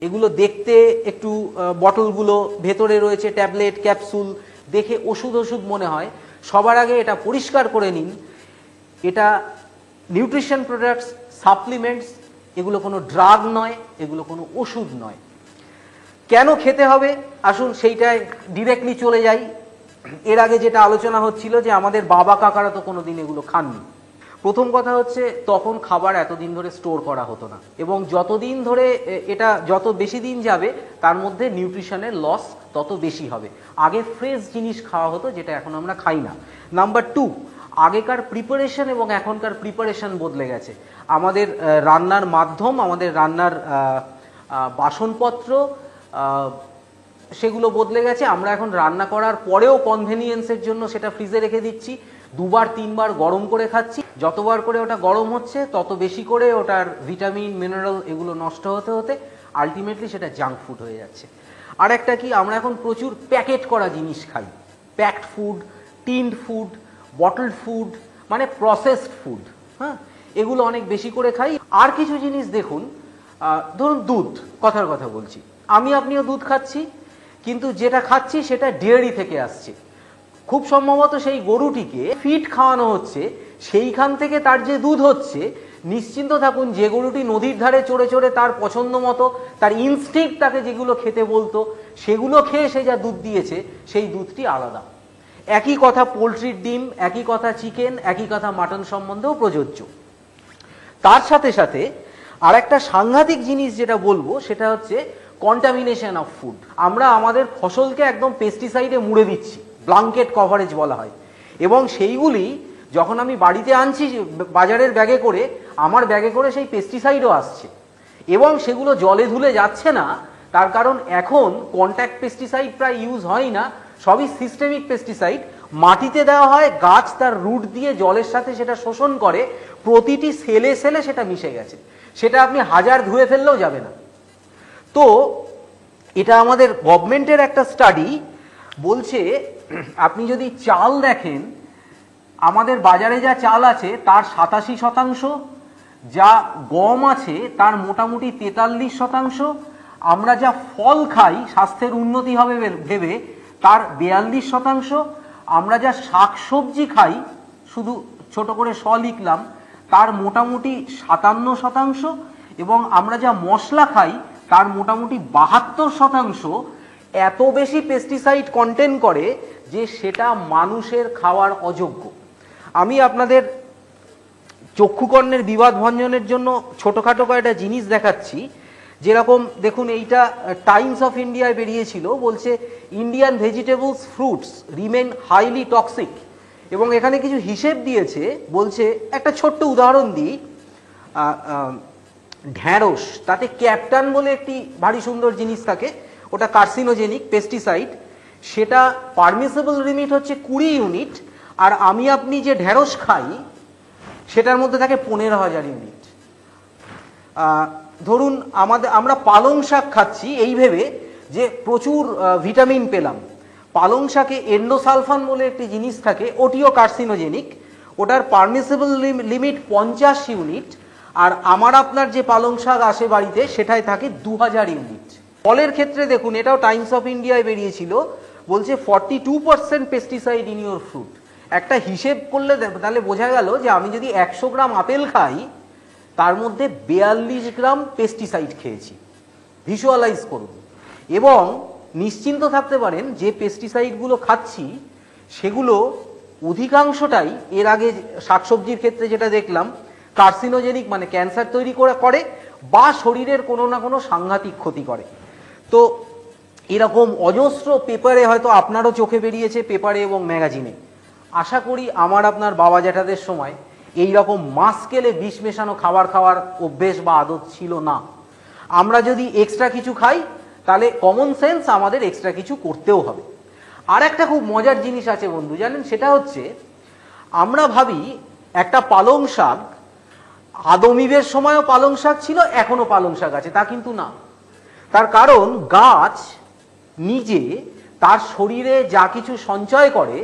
এগুলো দেখতে একটু বটলগুলো ভেতরে রয়েছে ট্যাবলেট ক্যাপসুল, দেখে ওষুধ ওষুধ মনে হয়। সবার আগে এটা পরিষ্কার করে নিন, এটা নিউট্রিশন প্রোডাক্টস, সাপ্লিমেন্টস, এগুলো কোনো ড্রাগ নয়, এগুলো কোনো ওষুধ নয়। কেন খেতে হবে আসুন সেইটায় ডিরেক্টলি চলে যাই। এর আগে যেটা আলোচনা হচ্ছিল যে আমাদের বাবা কাকারা তো কোনোদিন এগুলো খাননি। প্রথম কথা হচ্ছে তখন খাবার এতদিন ধরে স্টোর করা হতো না, এবং যতদিন ধরে এটা যত বেশি দিন যাবে তার মধ্যে নিউট্রিশনের লস তত বেশি হবে। আগে ফ্রেশ জিনিস খাওয়া হতো, যেটা এখন আমরা খাই না। নাম্বার 2, আগেকার প্রিপারেশন এবং এখনকার প্রিপারেশন বদলে গেছে। আমাদের রান্নার মাধ্যম, আমাদের রান্নার বাসনপত্র সেগুলো বদলে গেছে। আমরা এখন রান্না করার পরেও কনভেনিয়েন্সের জন্য সেটা ফ্রিজে রেখে দিচ্ছি, 2বার 3বার গরম করে খাচ্ছি। যতবার করে ওটা গরম হচ্ছে তত বেশি করে ওটার ভিটামিন মিনারেল এগুলো নষ্ট হতে হতে আলটিমেটলি সেটা জাঙ্ক ফুড হয়ে যাচ্ছে। আর একটা কি, আমরা এখন প্রচুর প্যাকেট করা জিনিস খাই, প্যাকড ফুড, টিনড ফুড, বটলড ফুড, মানে প্রসেসড ফুড। হ্যাঁ, এগুলো অনেক বেশি করে খাই। আর কিছু জিনিস দেখুন, ধরুন দুধ, কথার কথা বলছি, আমি আপনিও দুধ খাচ্ছি, কিন্তু যেটা খাচ্ছি সেটা ডেয়ারি থেকে আসছে। খুব সম্ভবত সেই গরুটিকে ফিড খাওয়ানো হচ্ছে, সেইখান থেকে তার যে দুধ হচ্ছে, নিশ্চিন্ত থাকুন যে গরুটি নদীর ধারে চড়ে চড়ে তার পছন্দ মতো, তার ইনস্টিংক্ট তাকে যেগুলো খেতে বলতো সেগুলো খেয়ে সে যা দুধ দিয়েছে সেই দুধটি আলাদা। একই কথা পোলট্রির ডিম, একই কথা চিকেন, একই কথা মাটন সম্বন্ধেও প্রযোজ্য। তার সাথে সাথে আর একটা সাংঘাতিক জিনিস যেটা বলবো সেটা হচ্ছে কন্টামিনেশন অফ ফুড। আমরা আমাদের ফসলকে একদম পেস্টিসাইডে মুড়ে দিচ্ছি, ব্লাঙ্কেট কভারেজ বলা হয়, এবং সেইগুলি যখন আমি বাড়িতে আনছি বাজারের ব্যাগে করে, আমার ব্যাগে করে সেই পেস্টিসাইডও আসছে, এবং সেগুলো জলে ধুলে যাচ্ছে না। তার কারণ এখন কন্ট্যাক্ট পেস্টিসাইড প্রায় ইউজ হয় না, সবই সিস্টেমিক পেস্টিসাইড। মাটিতে দেওয়া হয়, গাছ তার রুট দিয়ে জলের সাথে সেটা শোষণ করে, প্রতিটি সেলে সেলে সেটা মিশে গেছে, সেটা আপনি 1000 ধুয়ে ফেললেও যাবে না। তো এটা আমাদের গভর্নমেন্টের একটা স্টাডি বলছে, আপনি যদি চাল দেখেন, আমাদের বাজারে যা চাল আছে তার 87%, যা গম আছে তার মোটামুটি 43%, আমরা যা ফল খাই স্বাস্থ্যের উন্নতি হবে ভেবে তার 42%, আমরা যা শাকসবজি খাই, শুধু ছোট করে লিখলাম, তার মোটামুটি 57%, এবং আমরা যা মশলা খাই তার মোটামুটি 72% এত বেশি পেস্টিসাইড কন্টেন্ট করে যে সেটা মানুষের খাওয়ার অযোগ্য। আমি আপনাদের চক্ষুকর্ণের বিবাদ ভঞ্জনের জন্য ছোটোখাটো কয়েকটা জিনিস দেখাচ্ছি। যেরকম দেখুন, এইটা টাইমস অফ ইন্ডিয়ায় বেরিয়েছিল, বলছে Indian vegetables fruits remain highly toxic, এবং এখানে কিছু হিসেব দিয়েছে। বলছে, একটা ছোট্ট উদাহরণ দিই, ঢ্যাঁড়স, তাতে ক্যাপটান বলে একটি ভারী সুন্দর জিনিস থাকে, ওটা কার্সিনোজেনিক পেস্টিসাইড, সেটা পারমিসেবল লিমিট হচ্ছে 20 ইউনিট, আর আমি আপনি যে ঢ্যাঁড়স খাই সেটার মধ্যে থাকে 15,000 ইউনিট। ধরুন আমরা পালং শাক খাচ্ছি এই ভেবে যে প্রচুর ভিটামিন পেলাম, পালং শাকে এন্ডোসালফান বলে একটি জিনিস থাকে, ওটিও কার্সিনোজেনিক, ওটার পারমিসেবল লিমিট 50 ইউনিট, আর আমার আপনার যে পালং শাক আসে বাড়িতে সেটাই থাকে 2000 ইউনিট। ফলের ক্ষেত্রে দেখুন, এটাও টাইমস অফ ইন্ডিয়ায় বেরিয়েছিল, বলছে 42% পেস্টিসাইড ইন ইউর ফ্রুট। একটা হিসেব করলে তাহলে বোঝা গেল যে আমি যদি 100 গ্রাম আপেল খাই তার মধ্যে 42 গ্রাম পেস্টিসাইড খেয়েছি। ভিজুয়ালাইজ করুন, এবং নিশ্চিন্ত থাকতে পারেন যে পেস্টিসাইডগুলো খাচ্ছি সেগুলো অধিকাংশটাই এর আগে শাকসবজির ক্ষেত্রে যেটা দেখলাম কার্সিনোজেনিক, মানে ক্যান্সার তৈরি করে বা শরীরের কোনো না কোনো সাংঘাতিক ক্ষতি করে। তো এরকম অজস্র পেপারে, হয়তো আপনারও চোখে বেরিয়েছে পেপারে এবং ম্যাগাজিনে, আশা করি আমার আপনার বাবা জ্যাঠাদের সময় এই রকম মাস স্কেলে বিষ মেশানো খাবার খাওয়ার অভ্যেস বা আদত ছিল না। আমরা যদি এক্সট্রা কিছু খাই তাহলে কমন সেন্স আমাদের এক্সট্রা কিছু করতেও হবে। আর একটা খুব মজার জিনিস আছে বন্ধু, জানেন, সেটা হচ্ছে আমরা ভাবি একটা পালং শাক, আদমিদের সময়ও পালং শাক ছিল, এখনো পালং শাক আছে, তা কিন্তু না। তার কারণ গাছ নিজে তার শরীরে যা কিছু সঞ্চয় করে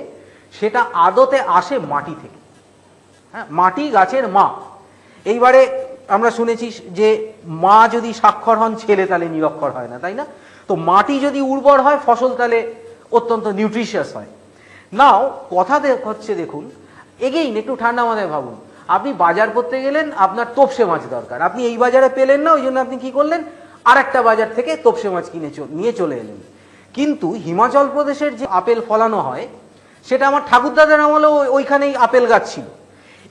সেটা আদতে আসে মাটি থেকে। হ্যাঁ, মাটি গাছের মা। এইবারে আমরা শুনেছি যে মা যদি সাক্ষর হন ছেলে তাহলে নিরক্ষর হয় না, তাই না? তো মাটি যদি উর্বর হয় ফসল তাহলে অত্যন্ত নিউট্রিশিয়াস হয়। নাও কথা হচ্ছে, দেখুন এগেইন একটু ঠান্ডা মাথায় ভাবুন, আপনি বাজার করতে গেলেন, আপনার তোপসে মাছ দরকার, আপনি এই বাজারে পেলেন না, ওই জন্য আপনি কি করলেন, আর একটা বাজার থেকে তোপসে মাছ কিনে নিয়ে চলে এলেন। কিন্তু হিমাচল প্রদেশের যে আপেল ফলানো হয় সেটা আমার ঠাকুরদাদের আমলেও ওইখানেই আপেল গাছ ছিল।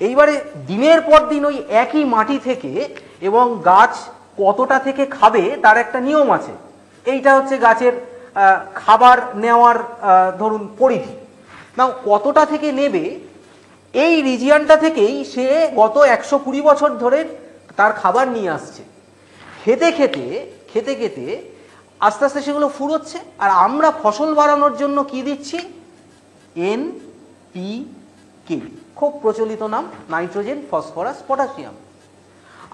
এইবারে দিনের পর দিন ওই একই মাটি থেকে, এবং গাছ কতটা থেকে খাবে তার একটা নিয়ম আছে। এইটা হচ্ছে গাছের খাবার নেওয়ার ধরুন পরিধি। না, কতটা থেকে নেবে এই রিজিয়নটা থেকেই সে গত 120 বছর ধরে তার খাবার নিয়ে আসছে। খেতে খেতে খেতে খেতে আস্তে আস্তে সেগুলো ফুরোচ্ছে। আর আমরা ফসল বাড়ানোর জন্য কি দিচ্ছি? NPK, খুব প্রচলিত নাম, নাইট্রোজেন, ফসফরাস, পটাশিয়াম।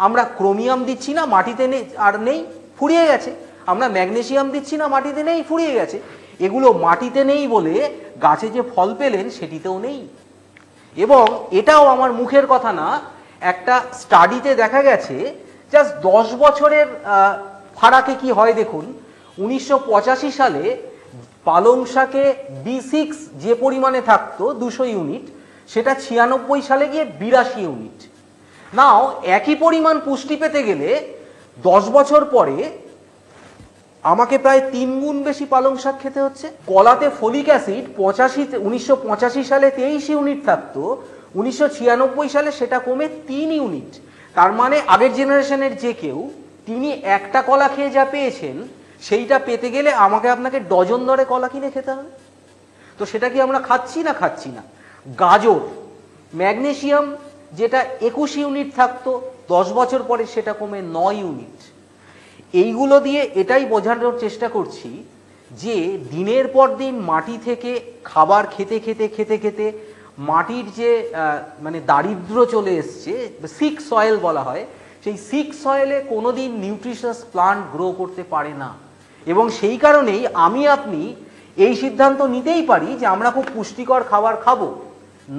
আমরা ক্রোমিয়াম দিচ্ছি না, মাটিতে নেই, আর নেই, ফুরিয়ে গেছে। আমরা ম্যাগনেসিয়াম দিচ্ছি না, মাটিতে নেই, ফুরিয়ে গেছে। এগুলো মাটিতে নেই বলে গাছে যে ফল পেলেন সেটিতেও নেই। এবং এটাও আমার মুখের কথা না, একটা স্টাডিতে দেখা গেছে জাস্ট 10 বছরের ফারাকে কি হয় দেখুন। 1985 সালে পালং শাকে B6 যে পরিমাণে থাকতো 200 ইউনিট, সেটা 96 সালে গিয়ে 82 ইউনিট। নাও একই পরিমাণ পুষ্টি পেতে গেলে 10 বছর পরে আমাকে প্রায় 3 গুণ বেশি পালং শাক খেতে হচ্ছে। কলাতে ফলিক অ্যাসিড 1985 সালে 23 ইউনিট থাকতো, 1996 সালে সেটা কমে 3 ইউনিট। তার মানে আগের জেনারেশনের যে কেউ, তিনি একটা কলা খেয়ে যা পেয়েছেন সেইটা পেতে গেলে আমাকে আপনাকে ডজন দরে কলা কিনে খেতে হবে। তো সেটা কি আমরা খাচ্ছি না? খাচ্ছি না। গাজর, ম্যাগনেসিয়াম যেটা 21 ইউনিট থাকতো, 10 বছর পরে সেটা কমে 9 ইউনিট। এইগুলো দিয়ে এটাই বোঝানোর চেষ্টা করছি যে দিনের পর দিন মাটি থেকে খাবার খেতে খেতে খেতে খেতে মাটির যে মানে দারিদ্র চলে এসছে, সিক সয়েল বলা হয়, সেই সিক সয়েলে কোনোদিন নিউট্রিশাস প্লান্ট গ্রো করতে পারে না। এবং সেই কারণেই আমি আপনি এই সিদ্ধান্ত নিতেই পারি যে আমরা খুব পুষ্টিকর খাবার খাবো,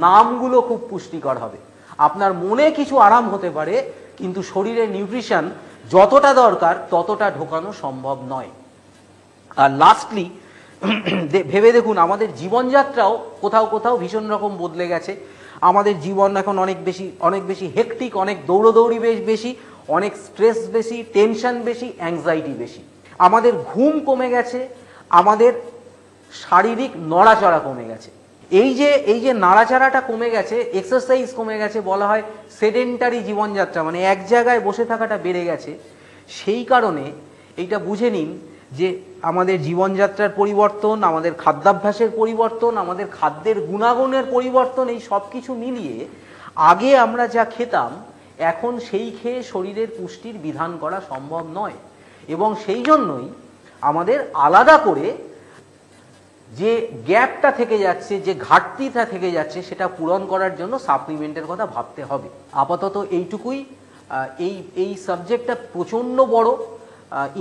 নামগুলো খুব পুষ্টিকর হবে, আপনার মনে কিছু আরাম হতে পারে, কিন্তু শরীরে নিউট্রিশন যতটা দরকার ততটা ঢোকানো সম্ভব নয়। আর লাস্টলি ভেবে দেখুন, আমাদের জীবনযাত্রাও কোথাও কোথাও ভীষণ রকম বদলে গেছে। আমাদের জীবন এখন অনেক বেশি হেকটিক, অনেক দৌড়োদৌড়ি বেশি, অনেক স্ট্রেস বেশি, টেনশন বেশি, অ্যাংজাইটি বেশি। আমাদের ঘুম কমে গেছে, আমাদের শারীরিক নড়াচড়া কমে গেছে। এই যে নাড়াচাড়াটা কমে গেছে, এক্সারসাইজ কমে গেছে, বলা হয় সেডেন্টারি জীবনযাত্রা, মানে এক জায়গায় বসে থাকাটা বেড়ে গেছে। সেই কারণে এইটা বুঝে নিন যে আমাদের জীবনযাত্রার পরিবর্তন, আমাদের খাদ্যাভ্যাসের পরিবর্তন, আমাদের খাদ্যের গুণাগুণের পরিবর্তন, এই সব কিছু মিলিয়ে আগে আমরা যা খেতাম এখন সেই খেয়ে শরীরের পুষ্টির বিধান করা সম্ভব নয়। এবং সেই জন্যই আমাদের আলাদা করে যে গ্যাপটা থেকে যাচ্ছে, যে ঘাটতিটা থেকে যাচ্ছে, সেটা পূরণ করার জন্য সাপ্লিমেন্টের কথা ভাবতে হবে। আপাতত এইটুকুই। এই সাবজেক্টটা প্রচণ্ড বড়।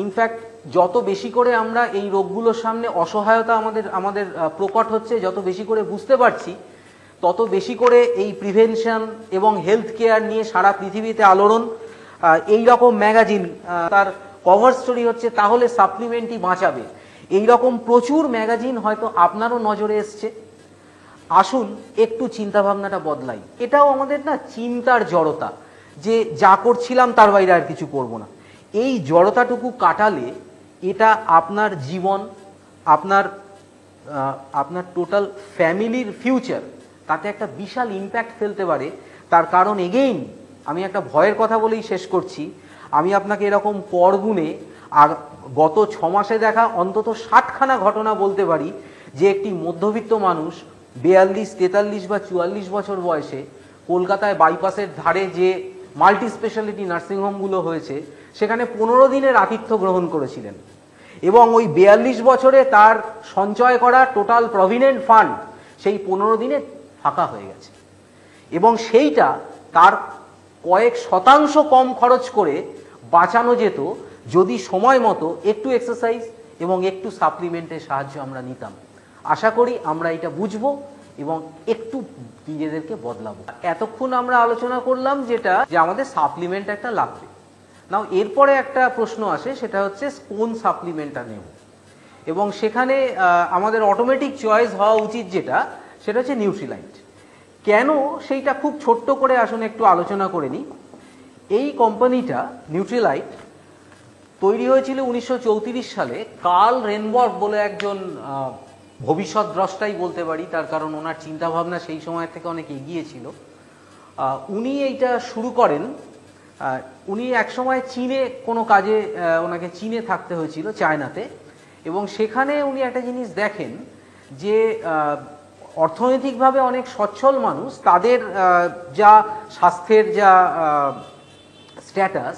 ইনফ্যাক্ট যত বেশি করে আমরা এই রোগগুলোর সামনে অসহায়তা আমাদের প্রকট হচ্ছে, যত বেশি করে বুঝতে পারছি, তত বেশি করে এই প্রিভেনশন এবং হেলথ কেয়ার নিয়ে সারা পৃথিবীতে আলোড়ন। এই রকম ম্যাগাজিন তার কভার স্টোরি হচ্ছে তাহলে সাপ্লিমেন্টই বাঁচাবে, এই রকম প্রচুর ম্যাগাজিন হয়তো আপনারও নজরে এসছে। আসুন একটু চিন্তাভাবনাটা বদলাই। এটাও আমাদের না চিন্তার জড়তা, যে যা করছিলাম তার বাইরে আর কিছু করব না। এই জড়তাটুকু কাটালে এটা আপনার জীবন, আপনার টোটাল ফ্যামিলির ফিউচার, তাতে একটা বিশাল ইম্প্যাক্ট ফেলতে পারে। তার কারণ এগেইন আমি একটা ভয়ের কথা বলেই শেষ করছি। আমি আপনাকে এরকম পর গুণে আর গত 6 মাসে দেখা অন্তত 60খানা ঘটনা বলতে পারি, যে একটি মধ্যবিত্ত মানুষ 42, 43 বা 44 বছর বয়সে কলকাতায় বাইপাসের ধারে যে মাল্টি স্পেশালিটি নার্সিংহোমগুলো হয়েছে সেখানে 15 দিনের আতিথ্য গ্রহণ করেছিলেন। এবং ওই 42 বছরে তার সঞ্চয় করা টোটাল প্রভিডেন্ট ফান্ড সেই 15 দিনে ফাঁকা হয়ে গেছে। এবং সেইটা তার কয়েক শতাংশ কম খরচ করে বাঁচানো যেত যদি সময় মতো একটু এক্সারসাইজ এবং একটু সাপ্লিমেন্টের সাহায্য আমরা নিতাম। আশা করি আমরা এটা বুঝবো এবং একটু নিজেদেরকে বদলাবো। এতক্ষণ আমরা আলোচনা করলাম যেটা যে আমাদের সাপ্লিমেন্ট একটা লাগবে। নাও এরপরে একটা প্রশ্ন আসে, সেটা হচ্ছে কোন সাপ্লিমেন্টটা নেব, এবং সেখানে আমাদের অটোমেটিক চয়েস হওয়া উচিত যেটা, সেটা হচ্ছে নিউট্রিলাইট। কেন সেইটা খুব ছোট্ট করে আসুন একটু আলোচনা করে নিই। এই কোম্পানিটা নিউট্রিলাইট তৈরি হয়েছিল 1934 সালে। কার্ল রেনবর্গ বলে একজন ভবিষ্যৎ দ্রষ্টাই বলতে পারি, তার কারণ ওনার চিন্তাভাবনা সেই সময় থেকে অনেক এগিয়ে ছিল। উনি এইটা শুরু করেন। উনি একসময় চীনে কোনো কাজে, ওনাকে চীনে থাকতে হয়েছিল, চায়নাতে, এবং সেখানে উনি একটা জিনিস দেখেন যে অর্থনৈতিকভাবে অনেক সচ্ছল মানুষ, তাদের যা স্বাস্থ্যের যা স্ট্যাটাস,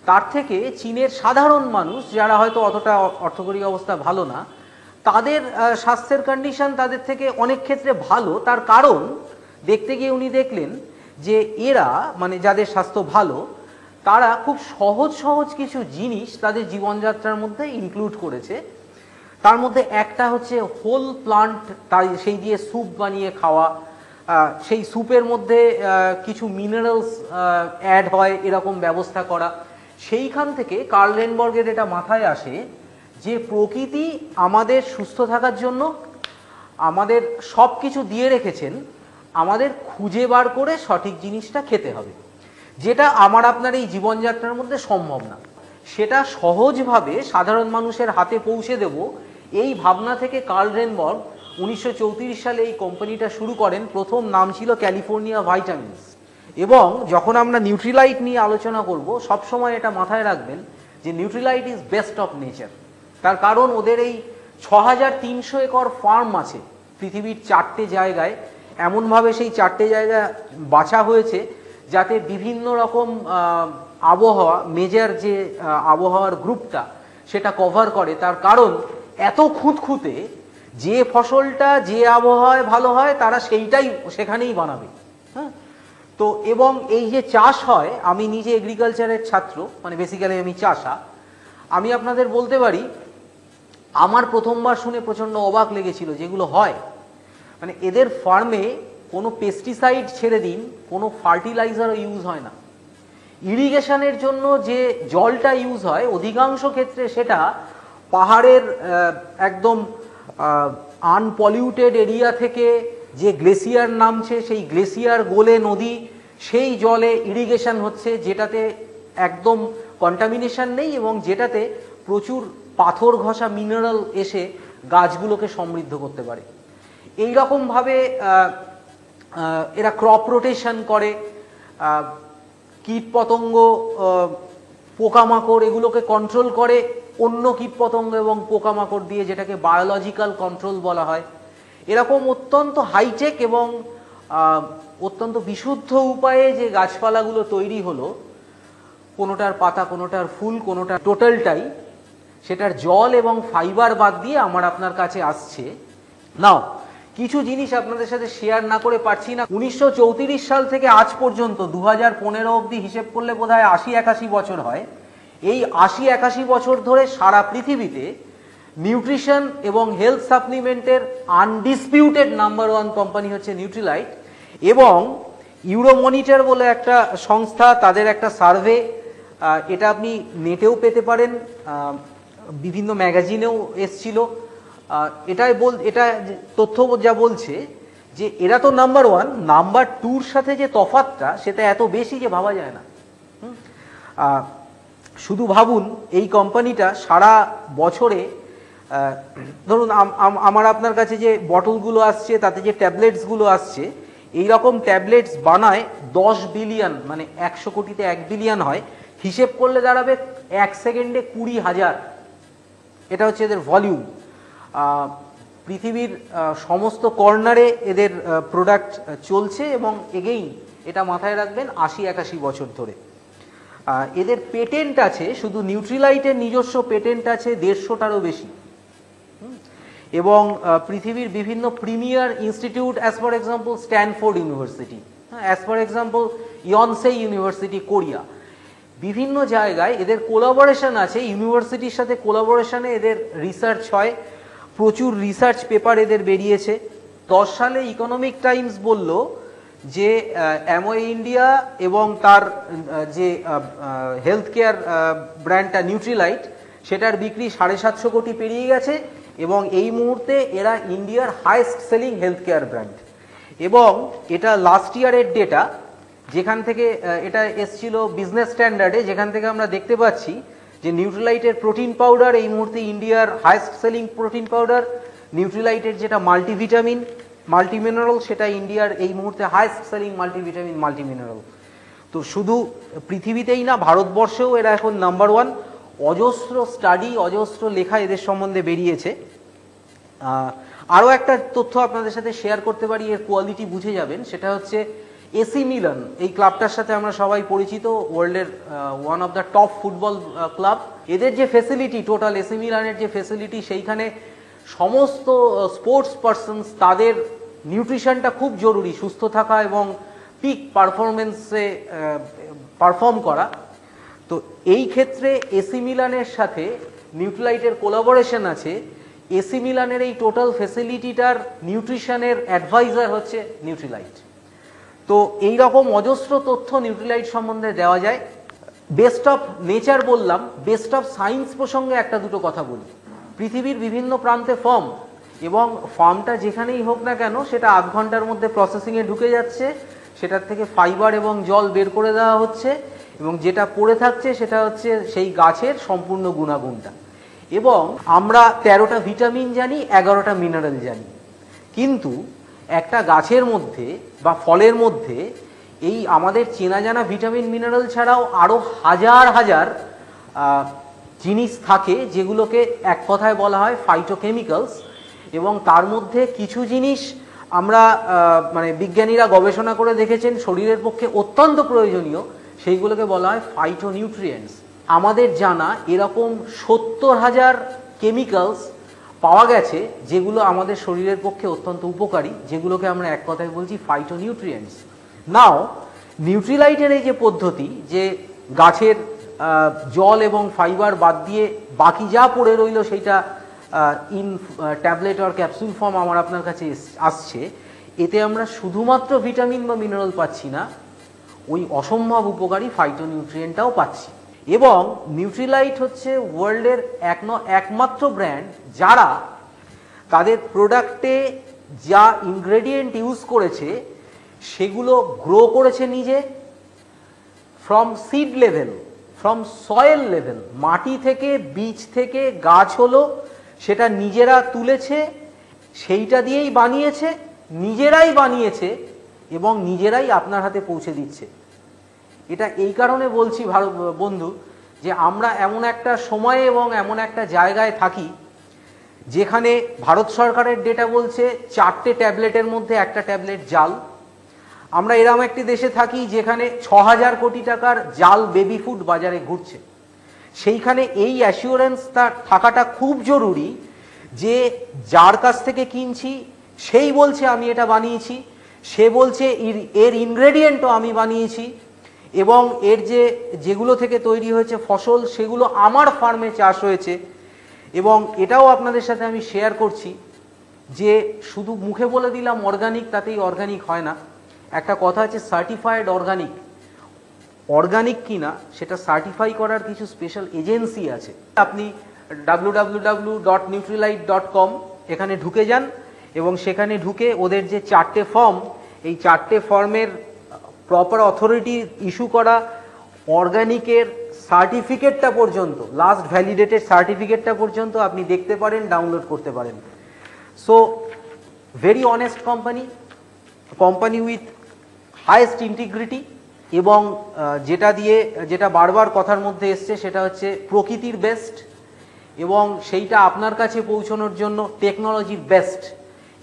তার থেকে চীনের সাধারণ মানুষ যারা হয়তো অতটা অর্থকরী অবস্থা ভালো না, তাদের স্বাস্থ্যের কন্ডিশন তাদের থেকে অনেক ক্ষেত্রে ভালো। তার কারণ দেখতে গিয়ে উনি দেখলেন যে এরা, মানে যাদের স্বাস্থ্য ভালো, তারা খুব সহজ সহজ কিছু জিনিস তাদের জীবনযাত্রার মধ্যে ইনক্লুড করেছে। তার মধ্যে একটা হচ্ছে হোল প্লান্ট, তাই সেই দিয়ে স্যুপ বানিয়ে খাওয়া, সেই স্যুপের মধ্যে কিছু মিনারেলস অ্যাড হয় এরকম ব্যবস্থা করা। সেইখান থেকে কার্ল রেনবর্গের এটা মাথায় আসে যে প্রকৃতি আমাদের সুস্থ থাকার জন্য আমাদের সব কিছু দিয়ে রেখেছেন, আমাদের খুঁজে বার করে সঠিক জিনিসটা খেতে হবে, যেটা আমার আপনার এই জীবনযাত্রার মধ্যে সম্ভব না। সেটা সহজভাবে সাধারণ মানুষের হাতে পৌঁছে দেব, এই ভাবনা থেকে কার্ল রেনবর্গ 1934 সালে এই কোম্পানিটা শুরু করেন। প্রথম নাম ছিল ক্যালিফোর্নিয়া ভাইটামিনস। এবং যখন আমরা নিউট্রিলাইট নিয়ে আলোচনা করব, সবসময় এটা মাথায় রাখবেন যে Nutrilite is best of nature. তার কারণ ওদের এই 6300 একর ফার্ম আছে পৃথিবীর 4টে জায়গায়। এমনভাবে সেই 4টে জায়গা বাছা হয়েছে যাতে বিভিন্ন রকম আবহাওয়া, মেজর যে আবহাওয়ার গ্রুপটা, সেটা কভার করে। তার কারণ এত খুঁতখুঁতে, যে ফসলটা যে আবহাওয়ায় ভালো হয় তারা সেইটাই সেখানেই বানাবে। হ্যাঁ, তো এবং এই যে চাষ হয়, আমি নিজে এগ্রিকালচারের ছাত্র, মানে বেসিক্যালি আমি চাষা। আমি আপনাদের বলতে পারি, আমার প্রথমবার শুনে প্রচণ্ড অবাক লেগেছিল যেগুলো হয়। মানে এদের ফার্মে কোনো পেস্টিসাইড ছেড়ে দিন, কোনো ফার্টিলাইজারও ইউজ হয় না। ইরিগেশনের জন্য যে জলটা ইউজ হয়, অধিকাংশ ক্ষেত্রে সেটা পাহাড়ের একদম আনপলিউটেড এরিয়া থেকে যে গ্লেসিয়ার নামছে, সেই গ্লেসিয়ার গলে নদী, সেই জলে ইরিগেশন হচ্ছে, যেটাতে একদম কন্টামিনেশন নেই এবং যেটাতে প্রচুর পাথর ঘষা মিনারেল এসে গাছগুলোকে সমৃদ্ধ করতে পারে। এই রকমভাবে এরা ক্রপ রোটেশন করে, কীটপতঙ্গ, পোকামাকড় এগুলোকে কন্ট্রোল করে অন্য কীটপতঙ্গ এবং পোকামাকড় দিয়ে, যেটাকে বায়োলজিক্যাল কন্ট্রোল বলা হয়। এরকম অত্যন্ত হাইটেক এবং অত্যন্ত বিশুদ্ধ উপায়ে যে গাছপালাগুলো তৈরি হলো, কোনোটার পাতা, কোনোটার ফুল, কোনোটার টোটালটাই, সেটার জল এবং ফাইবার বাদ দিয়ে আমার আপনার কাছে আসছে। নাও কিছু জিনিস আপনাদের সাথে শেয়ার না করে পারছি না। 1934 সাল থেকে আজ পর্যন্ত 2015 অবধি হিসেব করলে বোধহয় 80-81 বছর হয়। এই 80-81 বছর ধরে সারা পৃথিবীতে নিউট্রিশন এবং হেলথ সাপ্লিমেন্টের আনডিসপিউটেড নাম্বার 1 কোম্পানি হচ্ছে নিউট্রিলাইট। এবং ইউরোমনিটর বলে একটা সংস্থা, তাদের একটা সার্ভে, এটা আপনি নেটেও পেতে পারেন, বিভিন্ন ম্যাগাজিনেও এসছিল। এটা তথ্য যা বলছে যে এরা তো নাম্বার 1, নাম্বার 2-র সাথে যে তফাৎটা, সেটা এত বেশি যে ভাবা যায় না। শুধু ভাবুন, এই কোম্পানিটা সারা বছরে, ধরুন আমার আপনার কাছে যে বটলগুলো আসছে, তাতে যে ট্যাবলেটসগুলো আসছে, এই রকম ট্যাবলেটস বানায় 10 বিলিয়ন, মানে 100 কোটিতে 1 বিলিয়ন হয়। হিসেব করলে দাঁড়াবে 1 সেকেন্ডে 20,000। এটা হচ্ছে এদের ভলিউম। পৃথিবীর সমস্ত কর্নারে এদের প্রোডাক্ট চলছে এবং এগেইন এটা মাথায় রাখবেন 80-81 বছর ধরে। এদের পেটেন্ট আছে, শুধু নিউট্রিলাইটের নিজস্ব পেটেন্ট আছে 150টারও বেশি। এবং পৃথিবীর বিভিন্ন premier institute, as for example Stanford university, as for example Yonsei university Korea, বিভিন্ন জায়গায় এদের কোলাবোরেশন আছে। ইউনিভার্সিটির সাথে কোলাবোরেশনে এদের রিসার্চ হয়, প্রচুর রিসার্চ পেপার এদের বেরিয়েছে। সালে ইকোনমিক টাইমস বলল যে অ্যামওয়ে ইন্ডিয়া এবং তার যে হেলথ কেয়ার ব্র্যান্ডটা নিউট্রিলাইট সেটার বিক্রি 750 কোটি পেরিয়ে গেছে এবং এই মুহূর্তে এরা ইন্ডিয়ার highest selling health care brand. এবং এটা লাস্ট ইয়ারের ডেটা, যেখান থেকে এটা এসছিল বিজনেস স্ট্যান্ডার্ডে, যেখান থেকে আমরা দেখতে পাচ্ছি যে নিউট্রিলাইটের প্রোটিন পাউডার এই মুহূর্তে ইন্ডিয়ার হাইয়েস্ট সেলিং প্রোটিন পাউডার, নিউট্রিলাইটের যেটা মাল্টিভিটামিন মাল্টিমিনারেল সেটা ইন্ডিয়ার এই মুহূর্তে হাইয়েস্ট সেলিং মাল্টিভিটামিন মাল্টিমিনারেল। তো শুধু পৃথিবীতেই না, ভারতবর্ষেও এরা এখন নাম্বার ওয়ান। অজস্র স্টাডি, অজস্র লেখা এদের সম্বন্ধে বেরিয়েছে। আরও একটা তথ্য আপনাদের সাথে শেয়ার করতে পারি, এর কোয়ালিটি বুঝে যাবেন। সেটা হচ্ছে এসি মিলান, এই ক্লাবটার সাথে আমরা সবাই পরিচিত, ওয়ার্ল্ডের one of the top football club. এদের যে ফেসিলিটি, টোটাল এসি মিলানের যে ফেসিলিটি, সেইখানে সমস্ত স্পোর্টস পারসনস তাদের নিউট্রিশনটা খুব জরুরি, সুস্থ থাকা এবং পিক পারফরমেন্সে পারফর্ম করা। তো এই ক্ষেত্রে এসি মিলানের সাথে নিউট্রিলাইটের কোলাবোরেশন আছে। এসি মিলানের এই টোটাল ফেসিলিটিটার নিউট্রিশনের অ্যাডভাইজার হচ্ছে নিউট্রিলাইট। তো এই রকম অজস্র তথ্য নিউট্রিলাইট সম্বন্ধে দেওয়া যায়। বেস্ট অফ নেচার বললাম, বেস্ট অফ সায়েন্স প্রসঙ্গে একটা দুটো কথা বলি। পৃথিবীর বিভিন্ন প্রান্তে ফার্ম, এবং ফার্মটা যেখানেই হোক না কেন সেটা আধ ঘন্টার মধ্যে প্রসেসিংয়ে ঢুকে যাচ্ছে, সেটার থেকে ফাইবার এবং জল বের করে দেওয়া হচ্ছে, এবং যেটা পড়ে থাকছে সেটা হচ্ছে সেই গাছের সম্পূর্ণ গুণাগুণটা। এবং আমরা 13টা ভিটামিন জানি, 11টা মিনারেল জানি, কিন্তু একটা গাছের মধ্যে বা ফলের মধ্যে এই আমাদের চেনা জানা ভিটামিন মিনারেল ছাড়াও আরও হাজার হাজার জিনিস থাকে, যেগুলোকে এক কথায় বলা হয় ফাইটোকেমিক্যালস। এবং তার মধ্যে কিছু জিনিস আমরা মানে বিজ্ঞানীরা গবেষণা করে দেখেছেন শরীরের পক্ষে অত্যন্ত প্রয়োজনীয়, সেইগুলোকে বলা হয় ফাইটোনিউট্রিয়েন্টস। আমাদের জানা এরকম 70,000 কেমিক্যালস পাওয়া গেছে যেগুলো আমাদের শরীরের পক্ষে অত্যন্ত উপকারী, যেগুলোকে আমরা এক কথায় বলছি ফাইটোনিউট্রিয়েন্টস। নাও নিউট্রিলাইটের এই যে পদ্ধতি, যে গাছের জল এবং ফাইবার বাদ দিয়ে বাকি যা পড়ে রইল সেইটা ইন ট্যাবলেট আর ক্যাপসুল ফর্ম আমার আপনার কাছে আসছে, এতে আমরা শুধুমাত্র ভিটামিন বা মিনারেল পাচ্ছি না, ওই অসম্ভব উপকারী ফাইটোনিউট্রিয়েন্টটাও পাচ্ছি। এবং নিউট্রিলাইট হচ্ছে ওয়ার্ল্ডের একমাত্র ব্র্যান্ড যারা তাদের প্রোডাক্টে যা ইনগ্রেডিয়েন্ট ইউজ করেছে সেগুলো গ্রো করেছে নিজে, from seed level, from soil level, মাটি থেকে, বীজ থেকে গাছ হলো, সেটা নিজেরা তুলেছে, সেইটা দিয়েই বানিয়েছে, নিজেরাই বানিয়েছে এবং নিজেরাই আপনার হাতে পৌঁছে দিচ্ছে। এটা এই কারণে বলছি বন্ধু, যে আমরা এমন একটা সময়ে এবং এমন একটা জায়গায় থাকি যেখানে ভারত সরকারের ডেটা বলছে 4টে ট্যাবলেটের মধ্যে একটা ট্যাবলেট জাল। আমরা এরকম একটি দেশে থাকি যেখানে 6,000 কোটি টাকার জাল বেবি ফুড বাজারে ঘুরছে। সেইখানে এই অ্যাসিওরেন্স তার থাকাটা খুব জরুরি যে যার কাছ থেকে কিনছি সেই বলছে আমি এটা বানিয়েছি, সে বলছে এর ইনগ্রেডিয়েন্টও আমি বানিয়েছি, এবং এর যেগুলো থেকে তৈরি হয়েছে ফসল সেগুলো আমার ফার্মে চাষ হয়েছে। এবং এটাও আপনাদের সাথে আমি শেয়ার করছি যে শুধু মুখে বলে দিলাম অর্গানিক, তাতেই অর্গানিক হয় না। একটা কথা আছে সার্টিফাইড অর্গানিক। অর্গানিক কিনা সেটা সার্টিফাই করার কিছু স্পেশাল এজেন্সি আছে। আপনি www.nutrilite.com এখানে ঢুকে যান এবং সেখানে ঢুকে ওদের যে 4টে ফর্ম, এই 4টে ফর্মের প্রপার অথরিটি ইস্যু করা অর্গানিকের সার্টিফিকেটটা পর্যন্ত, লাস্ট ভ্যালিডেটেড সার্টিফিকেটটা পর্যন্ত আপনি দেখতে পারেন, ডাউনলোড করতে পারেন। So very honest company with highest integrity, এবং যেটা বারবার কথার মধ্যে এসছে সেটা হচ্ছে প্রকৃতির বেস্ট, এবং সেইটা আপনার কাছে পৌঁছানোর জন্য টেকনোলজির বেস্ট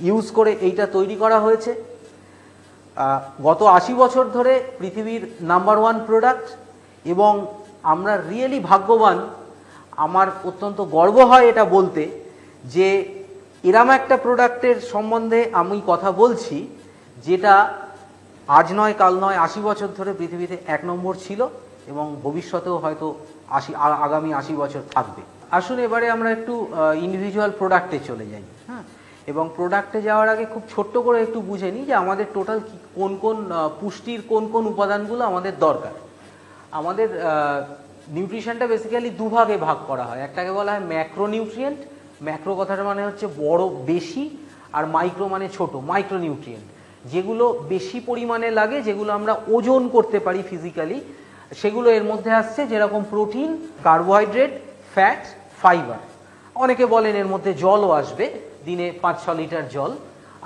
ইউজ করে এইটা তৈরি করা হয়েছে। গত 80 বছর ধরে পৃথিবীর নাম্বার ওয়ান প্রোডাক্ট, এবং আমরা রিয়েলি ভাগ্যবান। আমার অত্যন্ত গর্ব হয় এটা বলতে যে এরম একটা প্রোডাক্টের সম্বন্ধে আমি কথা বলছি যেটা আজ নয় কাল নয় 80 বছর ধরে পৃথিবীতে 1 নম্বর ছিল এবং ভবিষ্যতেও হয়তো আগামী 80 বছর থাকবে। আসুন এবারে আমরা একটু ইন্ডিভিজুয়াল প্রোডাক্টে চলে যাই। হ্যাঁ, এবং প্রোডাক্টে যাওয়ার আগে খুব ছোট্ট করে একটু বুঝে নিই যে আমাদের টোটাল কোন কোন পুষ্টির কোন কোন উপাদানগুলো আমাদের দরকার। আমাদের নিউট্রিশনটা বেসিক্যালি দুভাগে ভাগ করা হয়। একটাকে বলা হয় ম্যাক্রোনিউট্রিয়েন্ট, ম্যাক্রো কথাটা মানে হচ্ছে বড় বেশি, আর মাইক্রো মানে ছোট, মাইক্রোনিউট্রিয়েন্ট যেগুলো বেশি পরিমাণে লাগে, যেগুলো আমরা ওজন করতে পারি ফিজিক্যালি, সেগুলো এর মধ্যে আসছে, যেরকম প্রোটিন, কার্বোহাইড্রেট, ফ্যাট, ফাইবার। অনেকে বলেন এর মধ্যে জলও আসবে, দিনে 5-6 লিটার জল।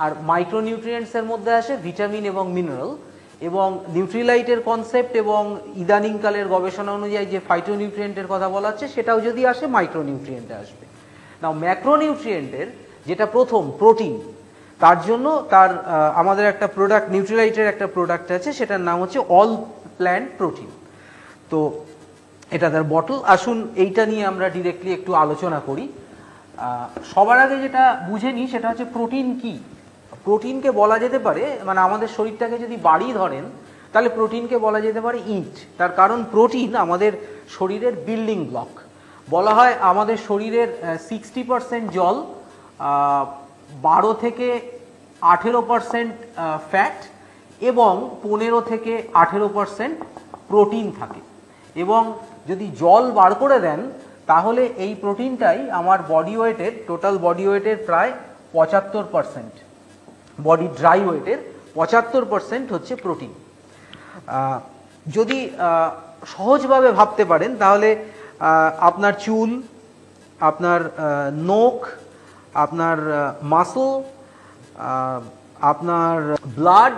আর মাইক্রোনিউট্রিয়েন্টসের মধ্যে আসে ভিটামিন এবং মিনারেল, এবং নিউট্রিলাইটের কনসেপ্ট এবং ইদানিংকালের গবেষণা অনুযায়ী যে ফাইটোনিউট্রিয়েন্টের কথা বলা হচ্ছে সেটাও যদি আসে মাইক্রোনিউট্রিয়েন্টে আসবে। নাও ম্যাক্রোনিউট্রিয়েন্টের যেটা প্রথম প্রোটিন, তার জন্য আমাদের একটা প্রোডাক্ট, নিউট্রিলাইটের একটা প্রোডাক্ট আছে, সেটার নাম হচ্ছে অল প্ল্যান্ট প্রোটিন। তো এটা তার বটল। আসুন এইটা নিয়ে আমরা ডিরেক্টলি একটু আলোচনা করি। সবার আগে যেটা বুঝে নিই সেটা হচ্ছে প্রোটিন কি। প্রোটিনকে বলা যেতে পারে, মানে আমাদের শরীরটাকে যদি বাড়ি ধরেন তাহলে প্রোটিনকে বলা যেতে পারে ইট। তার কারণ প্রোটিন আমাদের শরীরের বিল্ডিং ব্লক। বলা হয় আমাদের শরীরের 60% জল, 12 থেকে 18% ফ্যাট এবং 15 থেকে 18% প্রোটিন থাকে। এবং যদি জল বার করে দেন তাহলে এই প্রোটিনটাই আমার বডি ওয়েটের, টোটাল বডি ওয়েটের প্রায় 75%, বডি ড্রাই ওয়েটের 75% হচ্ছে প্রোটিন। যদি সহজভাবে ভাবতে পারেন তাহলে আপনার চুল, আপনার নখ, আপনার মাসল, আপনার ব্লাড,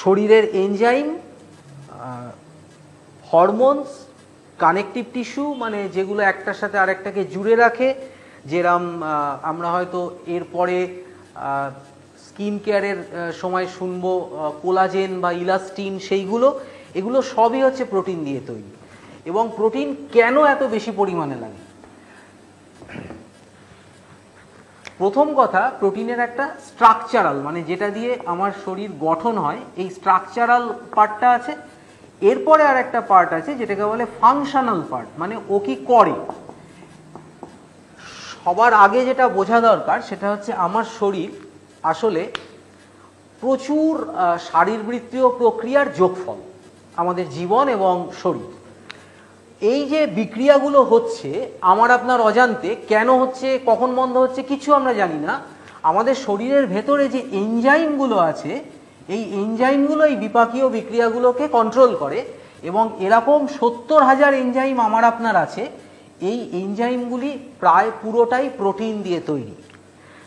শরীরের এনজাইম, হরমোনস, কানেকটিভ টিস্যু মানে যেগুলো একটার সাথে আরেকটাকে জুড়ে রাখে, যেরম আমরা হয়তো এরপরে স্কিন কেয়ারের সময় শুনবো কোলাজেন বা ইলাস্টিন, সেইগুলো, এগুলো সবই হচ্ছে প্রোটিন দিয়ে তৈরি। এবং প্রোটিন কেন এত বেশি পরিমাণে লাগে? প্রথম কথা, প্রোটিনের একটা স্ট্রাকচারাল, মানে যেটা দিয়ে আমার শরীর গঠন হয়, এই স্ট্রাকচারাল পার্টটা আছে। এরপরে আর একটা পার্ট আছে যেটাকে বলে ফাংশনাল পার্ট, মানে ও কি করে। সবার আগে যেটা বোঝা দরকার সেটা হচ্ছে আমার শরীর আসলে প্রচুর শারীরবৃত্তীয় প্রক্রিয়ার যোগফল, আমাদের জীবন এবং শরীর। এই যে বিক্রিয়াগুলো হচ্ছে আমার আপনার অজান্তে, কেন হচ্ছে, কখন বন্ধ হচ্ছে, কিছু আমরা জানি না। আমাদের শরীরের ভেতরে যে এনজাইমগুলো আছে, এই এনজাইমগুলো এই বিপাকীয় বিক্রিয়াগুলোকে কন্ট্রোল করে, এবং এরকম 70,000 এনজাইম আমার আপনার আছে। এই এনজাইমগুলি প্রায় পুরোটাই প্রোটিন দিয়ে তৈরি।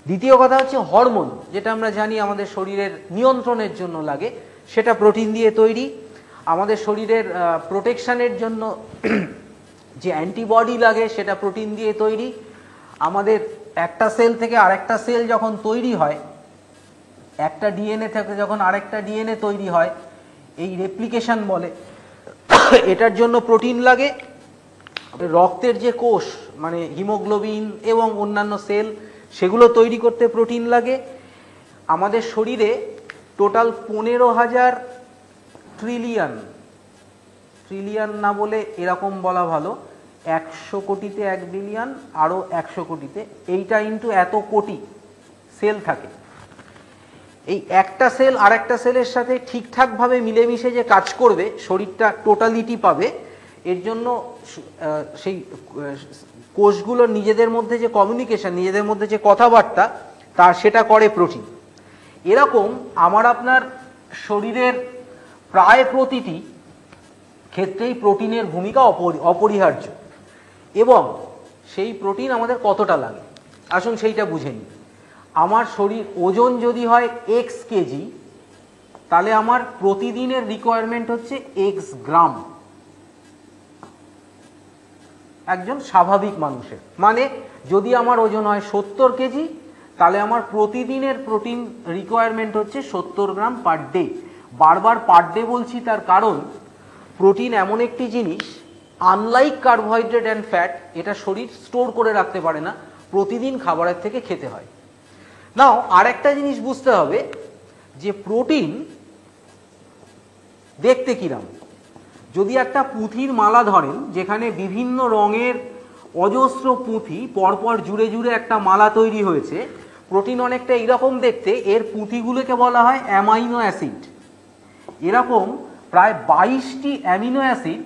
দ্বিতীয় কথা হচ্ছে হরমোন, যেটা আমরা জানি আমাদের শরীরের নিয়ন্ত্রণের জন্য লাগে, সেটা প্রোটিন দিয়ে তৈরি। আমাদের শরীরের প্রোটেকশনের জন্য যে অ্যান্টিবডি লাগে সেটা প্রোটিন দিয়ে তৈরি। আমাদের একটা সেল থেকে আরেকটা সেল যখন তৈরি হয়, একটা ডিএনএ থেকে যখন আরেকটা ডিএনএ তৈরি হয়, এই রেপ্লিকেশন বলে, এটার জন্য প্রোটিন লাগে। রক্তের যে কোষ মানে হিমোগ্লোবিন এবং অন্যান্য সেল, সেগুলো তৈরি করতে প্রোটিন লাগে। আমাদের শরীরে টোটাল 15,000 ট্রিলিয়ন, ট্রিলিয়ন না বলে এরকম বলা ভালো, 100 কোটিতে 1 বিলিয়ন, আরও 100 কোটিতে, এইটা ইন্টু এত কোটি সেল থাকে। এই একটা সেল আর একটা সেলের সাথে ঠিকঠাকভাবে মিলেমিশে যে কাজ করবে, শরীরটা টোটালিটি পাবে, এর জন্য সেই কোষগুলোর নিজেদের মধ্যে যে কমিউনিকেশন, নিজেদের মধ্যে যে কথাবার্তা, সেটা করে প্রোটিন। এরকম আমার আপনার শরীরের প্রায় প্রতিটি ক্ষেত্রেই প্রোটিনের ভূমিকা অপরিহার্য। এবং সেই প্রোটিন আমাদের কতটা লাগে আসুন সেইটা বুঝে নিই। আমার শরীর ওজন যদি হয় এক্স কেজি, তাহলে আমার প্রতিদিনের রিকোয়ারমেন্ট হচ্ছে এক্স গ্রাম একজন স্বাভাবিক মানুষের। মানে যদি আমার ওজন হয় 70 কেজি, তাহলে আমার প্রতিদিনের প্রোটিন রিকোয়ারমেন্ট হচ্ছে 70 গ্রাম পার ডে। বারবার পার ডে বলছি, তার কারণ প্রোটিন এমন একটি জিনিস, আনলাইক কার্বোহাইড্রেট অ্যান্ড ফ্যাট, এটা শরীর স্টোর করে রাখতে পারে না, প্রতিদিন খাবারের থেকে খেতে হয়। নাও আর একটা জিনিস বুঝতে হবে যে প্রোটিন দেখতে কিরম। যদি একটা পুঁথির মালা ধরেন, যেখানে বিভিন্ন রঙের অজস্র পুঁথি পরপর জুড়ে জুড়ে একটা মালা তৈরি হয়েছে, প্রোটিন অনেকটা এইরকম দেখতে, এর পুঁতিগুলোকে বলা হয় অ্যামাইনো অ্যাসিড। এরকম প্রায় 22টি অ্যামিনো অ্যাসিড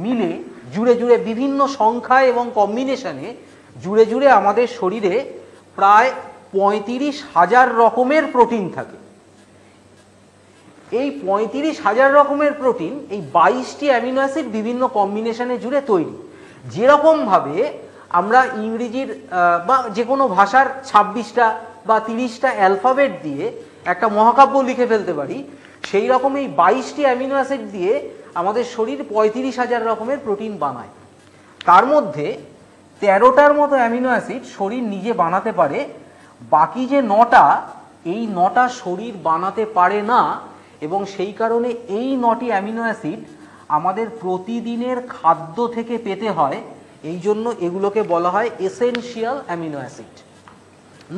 মিলে জুড়ে জুড়ে বিভিন্ন সংখ্যায় এবং কম্বিনেশনে জুড়ে জুড়ে আমাদের শরীরে প্রায় 35,000 রকমের প্রোটিন থাকে। এই 35,000 রকমের প্রোটিন এই 22টি অ্যামিনো অ্যাসিড বিভিন্ন কম্বিনেশনে জুড়ে তৈরি। যেরকমভাবে আমরা ইংরেজির বা যে কোনো ভাষার 26টা বা 30টা অ্যালফাবেট দিয়ে একটা মহাকাব্য লিখে ফেলতে পারি, সেই রকম এই 22টি অ্যামিনো অ্যাসিড দিয়ে আমাদের শরীর 35,000 রকমের প্রোটিন বানায়। তার মধ্যে 13টার মতো অ্যামিনো অ্যাসিড শরীর নিজে বানাতে পারে, বাকি যে 9টা, এই 9টা শরীর বানাতে পারে না। এবং সেই কারণে এই 9টি অ্যামিনো অ্যাসিড আমাদের প্রতিদিনের খাদ্য থেকে পেতে হয়। এই জন্য এগুলোকে বলা হয় এসেনশিয়াল অ্যামিনো অ্যাসিড।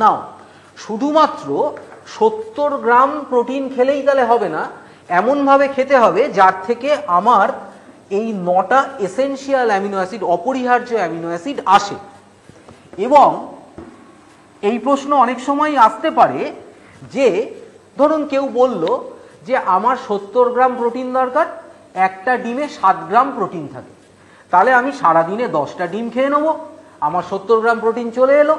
নাও শুধুমাত্র 70 গ্রাম প্রোটিন খেলেই তাহলে হবে না, এমনভাবে খেতে হবে যার থেকে আমার এই 9টা এসেনশিয়াল অ্যামিনো অ্যাসিড, অপরিহার্য অ্যামিনো অ্যাসিড আসে। এবং এই প্রশ্ন অনেক সময় আসতে পারে যে ধরুন কেউ বলল যে আমার 70 গ্রাম প্রোটিন দরকার, একটা ডিমে 7 গ্রাম প্রোটিন থাকে, তাহলে আমি সারাদিনে 10টা ডিম খেয়ে নেবো, আমার 70 গ্রাম প্রোটিন চলে এলো,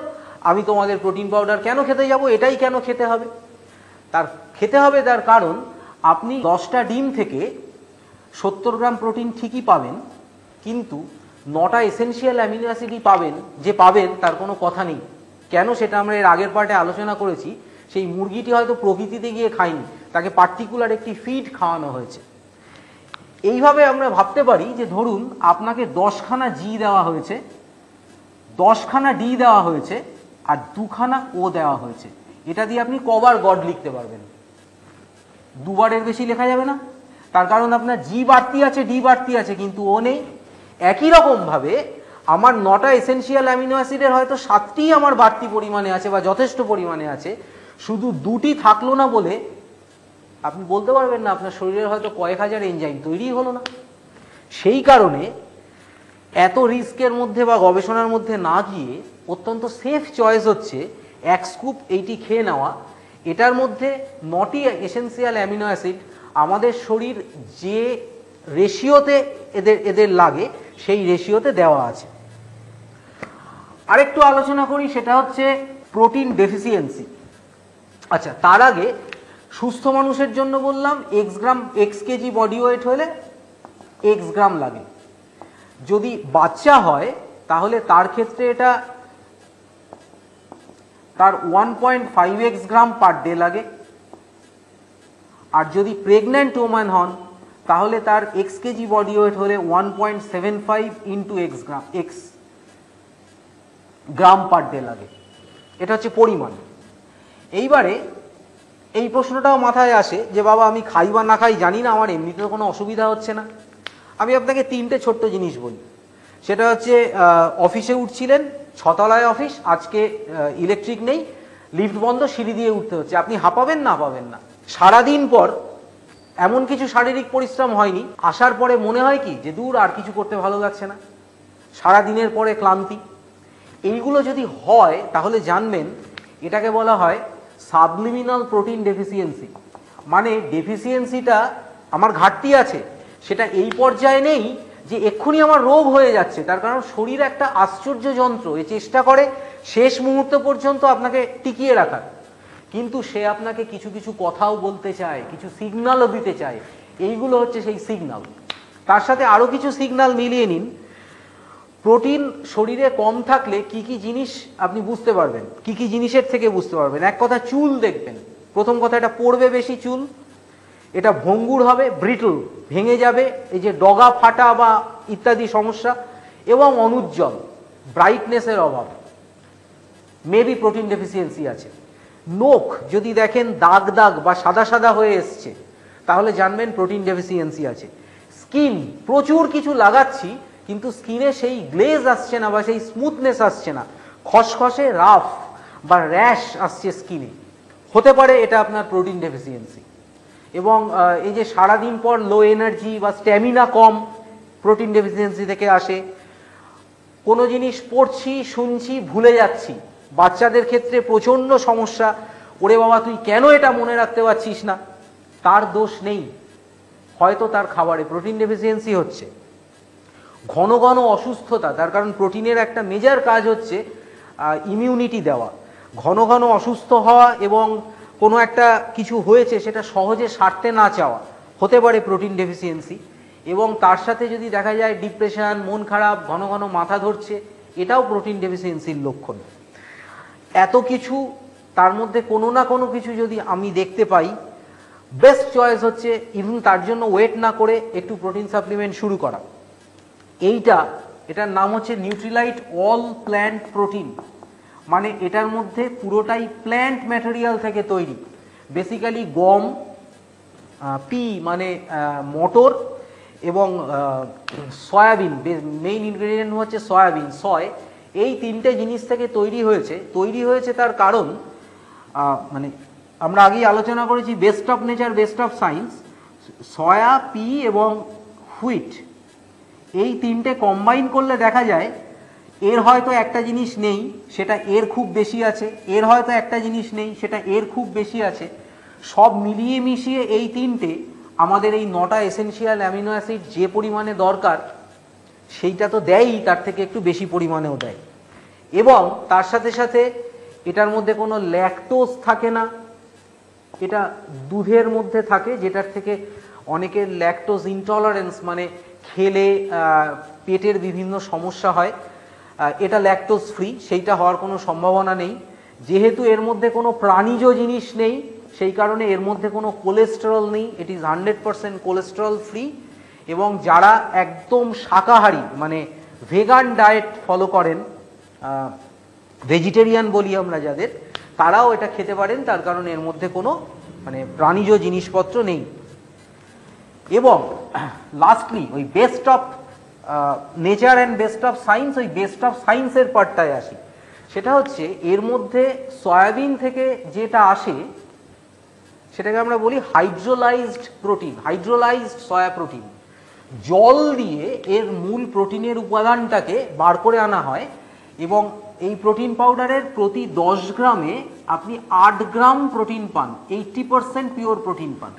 আমি তোমাদের প্রোটিন পাউডার কেন খেতে যাব? এটাই কেন খেতে হবে? তার কারণ আপনি 10টা ডিম থেকে 70 গ্রাম প্রোটিন ঠিকই পাবেন, কিন্তু 9টা এসেনশিয়াল অ্যামিনো অ্যাসিডই পাবেন তার কোনো কথা নেই। কেন? সেটা আমরা এর আগের পার্টে আলোচনা করেছি। সেই মুরগিটি হয়তো প্রকৃতিতে গিয়ে খায়নি, তাকে পার্টিকুলার একটি ফিড খাওয়ানো হয়েছে। এইভাবে আমরা ভাবতে পারি যে ধরুন আপনাকে 10খানা জি দেওয়া হয়েছে, 10খানা ডি দেওয়া হয়েছে, আর 2খানা ও দেওয়া হয়েছে। এটা দিয়ে আপনি কবার গড লিখতে পারবেন? দুবারের বেশি লেখা যাবে না। তার কারণ আপনার জি বাড়তি আছে, ডি বাড়তি আছে, কিন্তু ও নেই। একই রকমভাবে আমার 9টা এসেনশিয়াল অ্যামিনো অ্যাসিডের হয়তো 7টিই আমার বাড়তি পরিমাণে আছে বা যথেষ্ট পরিমাণে আছে, শুধু 2টি থাকলো না বলে আপনি বলতে পারবেন না আপনার শরীরের হয়তো কয়েক হাজার এনজাইম তৈরি হলো না। সেই কারণে এত রিস্কের মধ্যে বা গবেষণার মধ্যে না গিয়ে অত্যন্ত সেফ চয়েস হচ্ছে 1 স্কুপ এইটি খেয়ে নেওয়া। এটার মধ্যে 9টি এসেনশিয়াল অ্যামিনো অ্যাসিড আমাদের শরীর যে রেশিওতে এদের লাগে সেই রেশিওতে দেওয়া আছে। আরেকটু আলোচনা করি, সেটা হচ্ছে প্রোটিন ডেফিসিয়েন্সি। আচ্ছা, তার আগে সুস্থ মানুষের জন্য বললাম এক্স কেজি বডি ওয়েট হলে এক্স গ্রাম লাগে। যদি বাচ্চা হয় তাহলে তার ক্ষেত্রে এটা তার 1.5x গ্রাম পার ডে লাগে। আর যদি প্রেগন্যান্ট ওম্যান হন তাহলে তার এক্স কেজি বডি ওয়েট হলে 1.75 ইন্টু এক্স গ্রাম পার ডে লাগে। এটা হচ্ছে পরিমাণ। এইবারে এই প্রশ্নটাও মাথায় আসে যে বাবা আমি খাই বা না খাই জানি না, আমার এমনিতে তো কোনো অসুবিধা হচ্ছে না। আমি আপনাকে 3টে ছোট্ট জিনিস বলি। সেটা হচ্ছে অফিসে উঠছিলেন, 6তলায় অফিস, আজকে ইলেকট্রিক নেই, লিফট বন্ধ, সিঁড়ি দিয়ে উঠতে হচ্ছে, আপনি হাঁপাবেন না? হাঁপাবেন না। সারাদিন পর এমন কিছু শারীরিক পরিশ্রম হয়নি, আসার পরে মনে হয় কি যে দূর আর কিছু করতে ভালো লাগছে না, সারাদিনের পরে ক্লান্তি। এইগুলো যদি হয় তাহলে জানবেন এটাকে বলা হয় সাবলিমিনাল প্রোটিন ডেফিসিয়েন্সি। মানে ডেফিসিয়েন্সিটা আমার ঘাটতি আছে, সেটা এই পর্যায়ে নেই যে এক্ষুনি আমার রোগ হয়ে যাচ্ছে। তার কারণ শরীর একটা আশ্চর্য যন্ত্র, এ চেষ্টা করে শেষ মুহূর্ত পর্যন্ত আপনাকে টিকিয়ে রাখার, কিন্তু সে আপনাকে কিছু কিছু কথাও বলতে চায়, কিছু সিগন্যালও দিতে চায়। এইগুলো হচ্ছে সেই সিগন্যাল। তার সাথে আরও কিছু সিগন্যাল মিলিয়ে নিন। প্রোটিন শরীরে কম থাকলে কি কি জিনিস আপনি বুঝতে পারবেন, কি কি জিনিসের থেকে বুঝতে পারবেন? এক কথা, চুল দেখবেন। প্রথম কথা, এটা পড়বে বেশি চুল, এটা ভঙ্গুর হবে, ব্রিটল, ভেঙে যাবে, এই যে ডগা ফাটা বা ইত্যাদি সমস্যা, এবং অনুজ্জ্বল, ব্রাইটনেসের অভাব, মেবি প্রোটিন ডেফিসিয়েন্সি আছে। নখ যদি দেখেন দাগ দাগ বা সাদা সাদা হয়ে এসছে তাহলে জানবেন প্রোটিন ডেফিসিয়েন্সি আছে। স্কিন, প্রচুর কিছু লাগাচ্ছি কিন্তু স্কিনে সেই গ্লেজ আসছে না বা সেই স্মুথনেস আসছে না, খসখসে, রাফ বা র্যাশ আসছে স্কিনে, হতে পারে এটা আপনার প্রোটিন ডেফিসিয়েন্সি। এবং এই যে সারাদিন পর লো এনার্জি বা স্ট্যামিনা কম, প্রোটিন ডেফিসিয়েন্সি থেকে আসে। কোনো জিনিস পড়ছি, শুনছি, ভুলে যাচ্ছি, বাচ্চাদের ক্ষেত্রে প্রচণ্ড সমস্যা, ওরে বাবা তুই কেন এটা মনে রাখতে পারছিস না, তার দোষ নেই, হয়তো তার খাবারে প্রোটিন ডেফিসিয়েন্সি হচ্ছে। ঘন ঘন অসুস্থতা, তার কারণ প্রোটিনের একটা মেজর কাজ হচ্ছে ইমিউনিটি দেওয়া। ঘন ঘন অসুস্থ হওয়া এবং কোনো একটা কিছু হয়েছে সেটা সহজে সারতে না চাওয়া, হতে পারে প্রোটিন ডেফিসিয়েন্সি। এবং তার সাথে যদি দেখা যায় ডিপ্রেশন, মন খারাপ, ঘন ঘন মাথা ধরছে, এটাও প্রোটিন ডেফিসিয়েন্সির লক্ষণ। এত কিছু তার মধ্যে কোনো না কোনো কিছু যদি আমি দেখতে পাই, বেস্ট চয়েস হচ্ছে ইভেন তার জন্য ওয়েট না করে একটু প্রোটিন সাপ্লিমেন্ট শুরু করা। এটার নাম হচ্ছে নিউট্রিলাইট অল প্ল্যান্ট প্রোটিন, মানে এটার মধ্যে পুরোটাই প্ল্যান্ট ম্যাটেরিয়াল থেকে তৈরি। বেসিক্যালি গম, পি মানে মটর, এবং সয়াবিন, মেইন ইনগ্রেডিয়েন্ট হচ্ছে সয়াবিন, সয়, এই তিনটে জিনিস থেকে তৈরি হয়েছে। তার কারণ মানে আমরা আগেই আলোচনা করেছি best of nature best of science, soya, P এবং হুইট, এই তিনটে কম্বাইন করলে দেখা যায় এর হয়তো একটা জিনিস নেই সেটা এর খুব বেশি আছে, এর হয়তো একটা জিনিস নেই সেটা এর খুব বেশি আছে, সব মিলিয়ে মিশিয়ে এই তিনটে আমাদের এই 9টা এসেনশিয়াল অ্যামিনো অ্যাসিড যে পরিমাণে দরকার সেইটা তো দেয়ই, তার থেকে একটু বেশি পরিমাণেও দেয়। এবং তার সাথে সাথে এটার মধ্যে কোনো ল্যাকটোজ থাকে না, এটা দুধের মধ্যে থাকে, যেটার থেকে অনেকের ল্যাকটোজ ইনটলারেন্স, মানে খেলে পেটের বিভিন্ন সমস্যা হয়। এটা ল্যাকটোজ ফ্রি, সেইটা হওয়ার কোনো সম্ভাবনা নেই। যেহেতু এর মধ্যে কোনো প্রাণীজ জিনিস নেই, সেই কারণে এর মধ্যে কোনো কোলেস্টেরল নেই, ইট ইজ 100% কোলেস্টেরল ফ্রি। এবং যারা একদম শাকাহারী, মানে ভেগান ডায়েট ফলো করেন, ভেজিটেরিয়ান বলি আমরা যাদের, তারাও এটা খেতে পারেন, তার কারণ এর মধ্যে কোনো মানে প্রাণীজ জিনিসপত্র নেই। এবং লাস্টলি ওই best of nature and best of science, ওই বেস্ট অফ সায়েন্সের পার্টটায় আসি। সেটা হচ্ছে এর মধ্যে সয়াবিন থেকে যেটা আসে সেটাকে আমরা বলি hydrolysed protein, hydrolysed soya protein. জল দিয়ে এর মূল প্রোটিনের উপাদানটাকে বার করে আনা হয়, এবং এই প্রোটিন পাউডারের প্রতি 10 গ্রামে আপনি 8 গ্রাম প্রোটিন পান, 80% পিওর প্রোটিন পান।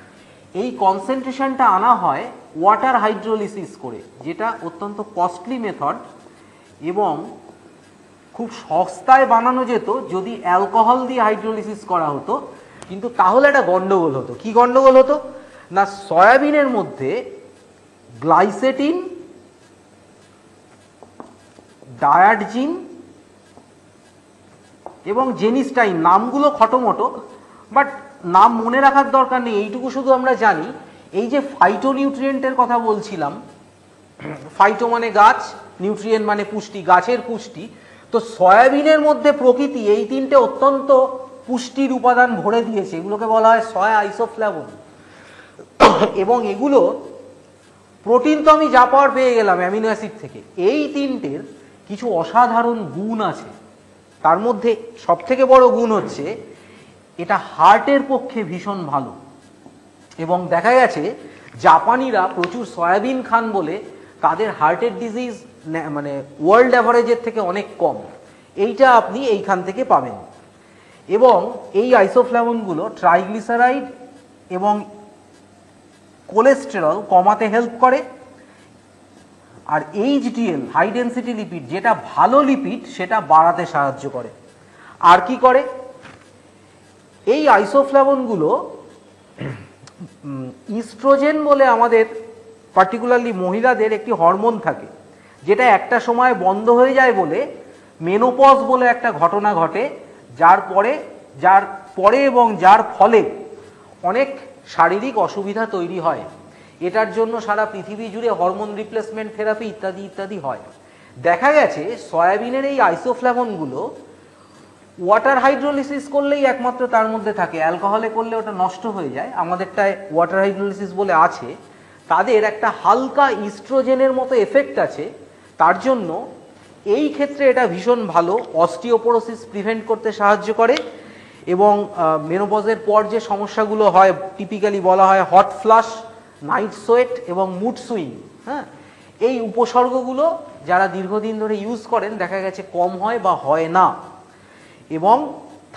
এই কনসেন্ট্রেশনটা আনা হয় ওয়াটার হাইড্রোলিসিস করে, যেটা অত্যন্ত কস্টলি মেথড, এবং খুব সস্তায় বানানো যেত যদি অ্যালকোহল দিয়ে হাইড্রোলিসিস করা হতো, কিন্তু তাহলে একটা গন্ডগোল হতো। কি গন্ডগোল হতো না, সয়াবিনের মধ্যে গ্লাইসেটিন, ডায়াডজিন এবং জেনিস্টাইন, নামগুলো খটোমটো, বাট নাম মনে রাখার দরকার নেই। এইটুকু শুধু আমরা জানি, এই যে ফাইটোনিউট্রিয়েন্টের কথা বলছিলাম, ফাইটো মানে গাছ, নিউট্রিয়েন্ট মানে পুষ্টি, গাছের পুষ্টি, তো সয়াবিনের মধ্যে প্রকৃতি এই তিনটে অত্যন্ত পুষ্টির উপাদান ভরে দিয়েছে, এগুলোকে বলা হয় সয়া আইসোফ্ল্যাভোন। এবং এগুলো প্রোটিন তো আমি যা পাওয়ার পেয়ে গেলাম অ্যামিনো অ্যাসিড থেকে, এই তিনটের কিছু অসাধারণ গুণ আছে। তার মধ্যে সবথেকে বড় গুণ হচ্ছে এটা হার্টের পক্ষে ভীষণ ভালো। এবং দেখা গেছে জাপানিরা প্রচুর সয়াবিন খান বলে তাদের হার্টের ডিজিজ মানে ওয়ার্ল্ড অ্যাভারেজের থেকে অনেক কম, এইটা আপনি এইখান থেকে পাবেন। এবং এই আইসোফ্ল্যাভনগুলো ট্রাইগ্লিসারাইড এবং কোলেস্টেরল কমাতে হেল্প করে, আর এইচডিএল হাই ডেন্সিটি লিপিড, যেটা ভালো লিপিড, সেটা বাড়াতে সাহায্য করে। আর কি করে, এই আইসোফ্ল্যাভনগুলো ইস্ট্রোজেন বলে আমাদের পার্টিকুলারলি মহিলাদের একটি হরমোন থাকে, যেটা একটা সময় বন্ধ হয়ে যায় বলে মেনোপজ বলে একটা ঘটনা ঘটে, যার পরে এবং যার ফলে অনেক শারীরিক অসুবিধা তৈরি হয়। এটার জন্য সারা পৃথিবী জুড়ে হরমোন রিপ্লেসমেন্ট থেরাপি ইত্যাদি ইত্যাদি হয়। দেখা গেছে সয়াবিনের এই আইসোফ্ল্যাভনগুলো ওয়াটার হাইড্রোলিসিস করলেই একমাত্র তার মধ্যে থাকে, অ্যালকোহলে করলে ওটা নষ্ট হয়ে যায়। আমাদেরটায় ওয়াটার হাইড্রোলিসিস বলে আছে, তাদের একটা হালকা ইস্ট্রোজেনের মতো এফেক্ট আছে, তার জন্য এই ক্ষেত্রে এটা ভীষণ ভালো, অস্টিওপোরোসিস প্রিভেন্ট করতে সাহায্য করে। এবং মেনোপজের পর যে সমস্যাগুলো হয়, টিপিক্যালি বলা হয় হট ফ্লাশ, নাইট সোয়েট এবং মুড সুইং, হ্যাঁ, এই উপসর্গগুলো যারা দীর্ঘদিন ধরে ইউজ করেন দেখা গেছে কম হয় বা হয় না। এবং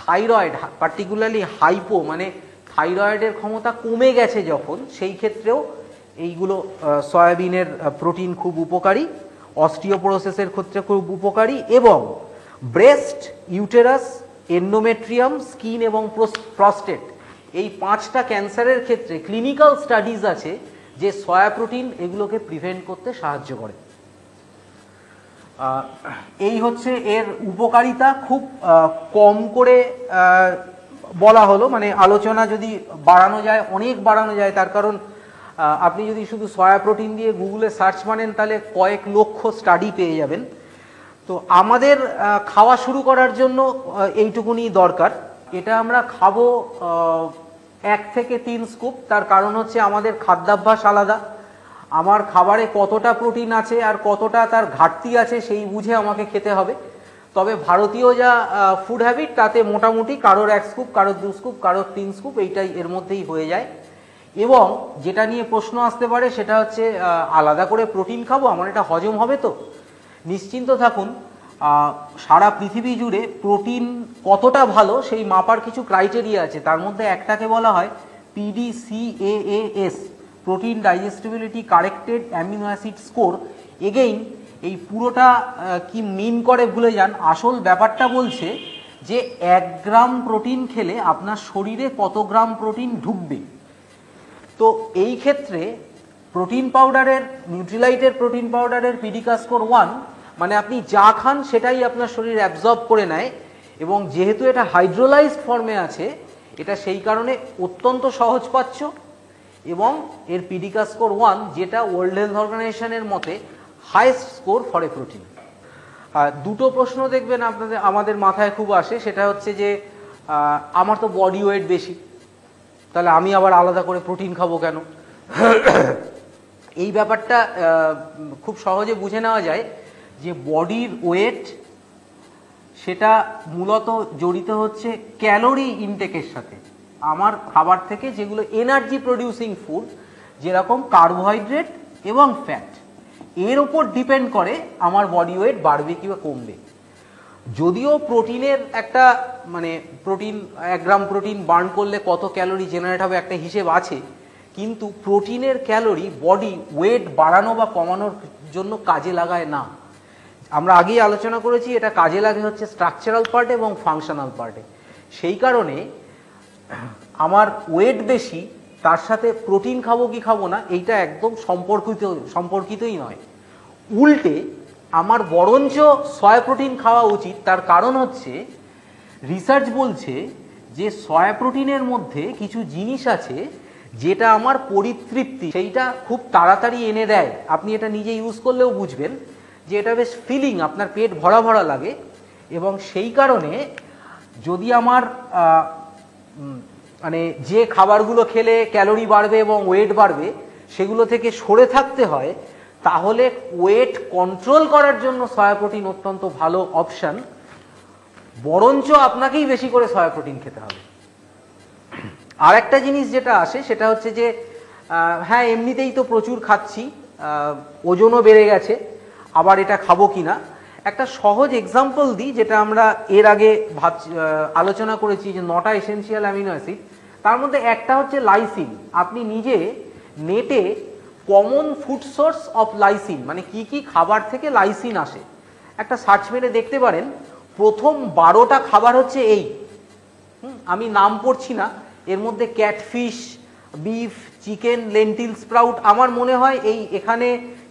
থাইরয়েড পার্টিকুলারলি হাইপো মানে থাইরয়েডের ক্ষমতা কমে গেছে যখন, সেই ক্ষেত্রেও এইগুলো সয়াবিনের প্রোটিন খুব উপকারী, অস্টিওপোরোসিসের ক্ষেত্রে খুব উপকারী, এবং ব্রেস্ট, ইউটেরাস, এন্ডোমেট্রিয়াম, স্কিন এবং প্রস্টেট এই 5টা ক্যান্সারের ক্ষেত্রে ক্লিনিক্যাল স্টাডিজ আছে যে সয়া প্রোটিন এগুলোকে প্রিভেন্ট করতে সাহায্য করে। এই হচ্ছে এর উপকারিতা, খুব কম করে বলা হলো, মানে আলোচনা যদি বাড়ানো যায় অনেক বাড়ানো যায়, তার কারণ আপনি যদি শুধু সয়া প্রোটিন দিয়ে গুগলে সার্চ মানেন তাহলে কয়েক লক্ষ স্টাডি পেয়ে যাবেন। তো আমাদের খাওয়া শুরু করার জন্য এইটুকুনি দরকার। এটা আমরা খাবো 1 থেকে 3 স্কুপ। তার কারণ হচ্ছে আমাদের খাদ্যাভ্যাস আলাদা, আমার খাবারে কতটা প্রোটিন আছে আর কতটা তার ঘাটতি আছে সেই বুঝে আমাকে খেতে হবে। তবে ভারতীয় যা ফুড হ্যাবিট তাতে মোটামুটি কারোর 1 স্কুপ, কারোর 2 স্কুপ, কারোর 3 স্কুপ, এইটাই এর মধ্যেই হয়ে যায়। এবং যেটা নিয়ে প্রশ্ন আসতে পারে সেটা হচ্ছে আলাদা করে প্রোটিন খাবো, আমার এটা হজম হবে তো? নিশ্চিন্ত থাকুন, সারা পৃথিবী জুড়ে প্রোটিন কতটা ভালো সেই মাপার কিছু ক্রাইটেরিয়া আছে। তার মধ্যে একটাকে বলা হয় PDCAAS, protein digestibility corrected amino acid score. Again এই পুরোটা কি মিন করে ভুলে যান, আসল ব্যাপারটা বলছে যে 1 গ্রাম প্রোটিন খেলে আপনার শরীরে কত গ্রাম প্রোটিন ঢুকবে। তো এই ক্ষেত্রে প্রোটিন পাউডারের, নিউট্রিলাইটের প্রোটিন পাউডারের পিডিকা স্কোর 1, মানে আপনি যা খান সেটাই আপনার শরীর অ্যাবজর্ব করে নেয়, এবং যেহেতু এটা হাইড্রোলাইজড ফর্মে আছে এটা সেই কারণে অত্যন্ত সহজপাচ্য, এবং এর পিডিকা স্কোর 1 যেটা ওয়ার্ল্ড হেলথ অর্গানাইজেশনের মতে highest score for a protein. দুটো প্রশ্ন দেখবেন আমাদের মাথায় খুব আসে, সেটা হচ্ছে যে আমার তো বডি ওয়েট বেশি, তাহলে আমি আবার আলাদা করে প্রোটিন খাবো কেন? এই ব্যাপারটা খুব সহজে বুঝে নেওয়া যায় যে বডির ওয়েট সেটা মূলত জড়িত হচ্ছে ক্যালোরি ইনটেকের সাথে। আমার খাবার থেকে যেগুলো এনার্জি প্রডিউসিং ফুড, যেরকম কার্বোহাইড্রেট এবং ফ্যাট, এর উপর ডিপেন্ড করে আমার বডি ওয়েট বাড়বে কি বা কমবে। যদিও প্রোটিনের একটা মানে প্রোটিন 1 গ্রাম প্রোটিন বার্ন করলে কত ক্যালোরি জেনারেট হবে একটা হিসেব আছে, কিন্তু প্রোটিনের ক্যালোরি বডি ওয়েট বাড়ানো বা কমানোর জন্য কাজে লাগায় না। আমরা আগেই আলোচনা করেছি এটা কাজে লাগে হচ্ছে স্ট্রাকচারাল পার্টে এবং ফাংশনাল পার্টে। সেই কারণে আমার ওয়েট বেশি, তার সাথে প্রোটিন খাবো কি খাবো না এইটা একদম সম্পর্কিতই নয়। উল্টে আমার বরঞ্চ সয়া প্রোটিন খাওয়া উচিত। তার কারণ হচ্ছে রিসার্চ বলছে যে সয়া প্রোটিনের মধ্যে কিছু জিনিস আছে যেটা আমার পরিতৃপ্তি সেইটা খুব তাড়াতাড়ি এনে দেয়। আপনি এটা নিজে ইউজ করলেও বুঝবেন যে এটা বেশ ফিলিং, আপনার পেট ভরা ভরা লাগে। এবং সেই কারণে যদি আমার মানে যে খাবারগুলো খেলে ক্যালোরি বাড়বে এবং ওয়েট বাড়বে সেগুলো থেকে সরে থাকতে হয়, তাহলে ওয়েট কন্ট্রোল করার জন্য সয়া প্রোটিন অত্যন্ত ভালো অপশান। বরঞ্চ আপনাকেই বেশি করে সয়া প্রোটিন খেতে হবে। আর একটা জিনিস যেটা আসে সেটা হচ্ছে যে হ্যাঁ এমনিতেই তো প্রচুর খাচ্ছি, ওজনও বেড়ে গেছে, আবার এটা খাবো কি না। একটা সহজ এক্সাম্পল দিই, যেটা আমরা এর আগে আলোচনা করেছি যে 9টা এসেনশিয়াল অ্যামিনো অ্যাসিড, তার মধ্যে একটা হচ্ছে লাইসিন। আপনি নিজে নেটে common food source of lysine, মানে কি কি খাবার থেকে লাইসিন আসে, একটা সার্চ মেরে দেখতে পারেন। প্রথম 12টা খাবার হচ্ছে এই, আমি নাম পড়ছি না, এর মধ্যে catfish, beef, chicken, lentil sprout. আমার মনে হয় এখানে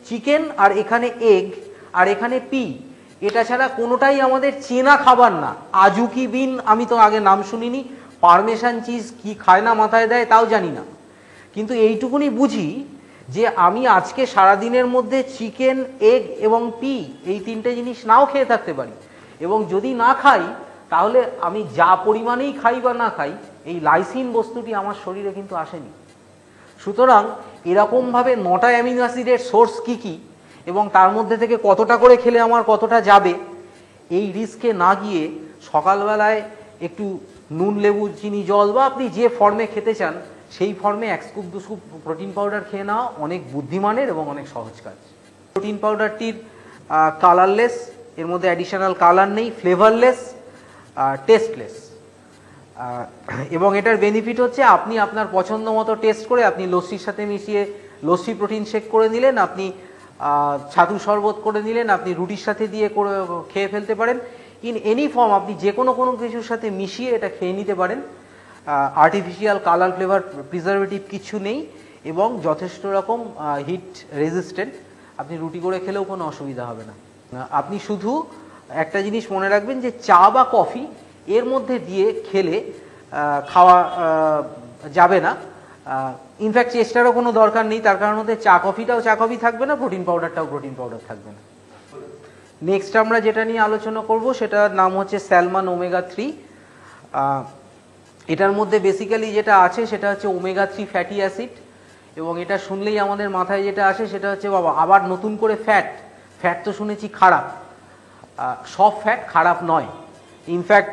চিকেন আর এখানে এগ আর এখানে পি, এটা ছাড়া কোনোটাই আমাদের চেনা খাবার না। আজুকি বিন আমি তো আগে নাম শুনিনি, পারমেসান চিজ কি খায় না মাথায় দেয় তাও জানি না, কিন্তু এইটুকুনি বুঝি যে আমি আজকে সারাদিনের মধ্যে চিকেন, এগ এবং পি এই 3টে জিনিস নাও খেয়ে থাকতে পারি, এবং যদি না খাই তাহলে আমি যা পরিমাণেই খাই বা না খাই এই লাইসিন বস্তুটি আমার শরীরে কিন্তু আসেনি। সুতরাং এরকমভাবে 9টা অ্যামিনো অ্যাসিডের সোর্স কী কী এবং তার মধ্যে থেকে কতটা করে খেলে আমার কতটা যাবে, এই রিস্কে না গিয়ে সকালবেলায় একটু নুন, লেবু, চিনি, জল বা আপনি যে ফর্মে খেতে চান সেই ফর্মে 1 স্কুপ 2 স্কুপ প্রোটিন পাউডার খেয়ে নেওয়া অনেক বুদ্ধিমানের এবং অনেক সহজ কাজ। প্রোটিন পাউডারটির কালারলেস, এর মধ্যে অ্যাডিশনাল কালার নেই, ফ্লেভারলেস, টেস্টলেস। এবং এটার বেনিফিট হচ্ছে আপনি আপনার পছন্দ মতো টেস্ট করে আপনি লস্যির সাথে মিশিয়ে লস্যি প্রোটিন শেক করে নিলেন, আপনি ছাতু শরবত করে নিলেন, আপনি রুটির সাথে দিয়ে করে খেয়ে ফেলতে পারেন। ইন এনি ফর্ম আপনি যে কোনো কিছুর সাথে মিশিয়ে এটা খেয়ে নিতে পারেন। আর্টিফিশিয়াল কালার, ফ্লেভার, প্রিজারভেটিভ কিছু নেই এবং যথেষ্ট রকম হিট রেজিস্ট্যান্ট। আপনি রুটি করে খেলেও কোনো অসুবিধা হবে না। আপনি শুধু একটা জিনিস মনে রাখবেন যে চা বা কফি এর মধ্যে দিয়ে খেলে খাওয়া যাবে না। ইনফ্যাক্ট চেষ্টারও কোনো দরকার নেই, তার কারণ হচ্ছে চা কফিটাও চা কফি থাকবে না, প্রোটিন পাউডারটাও প্রোটিন পাউডার থাকবে না। নেক্সট আমরা যেটা নিয়ে আলোচনা করব সেটার নাম হচ্ছে স্যালমন ওমেগা 3। এটার মধ্যে বেসিক্যালি যেটা আছে সেটা হচ্ছে ওমেগা 3 ফ্যাটি অ্যাসিড, এবং এটা শুনলেই আমাদের মাথায় যেটা আসে সেটা হচ্ছে বাবা আবার নতুন করে ফ্যাট। ফ্যাট তো শুনেছি খারাপ, সব ফ্যাট খারাপ নয়। ইনফ্যাক্ট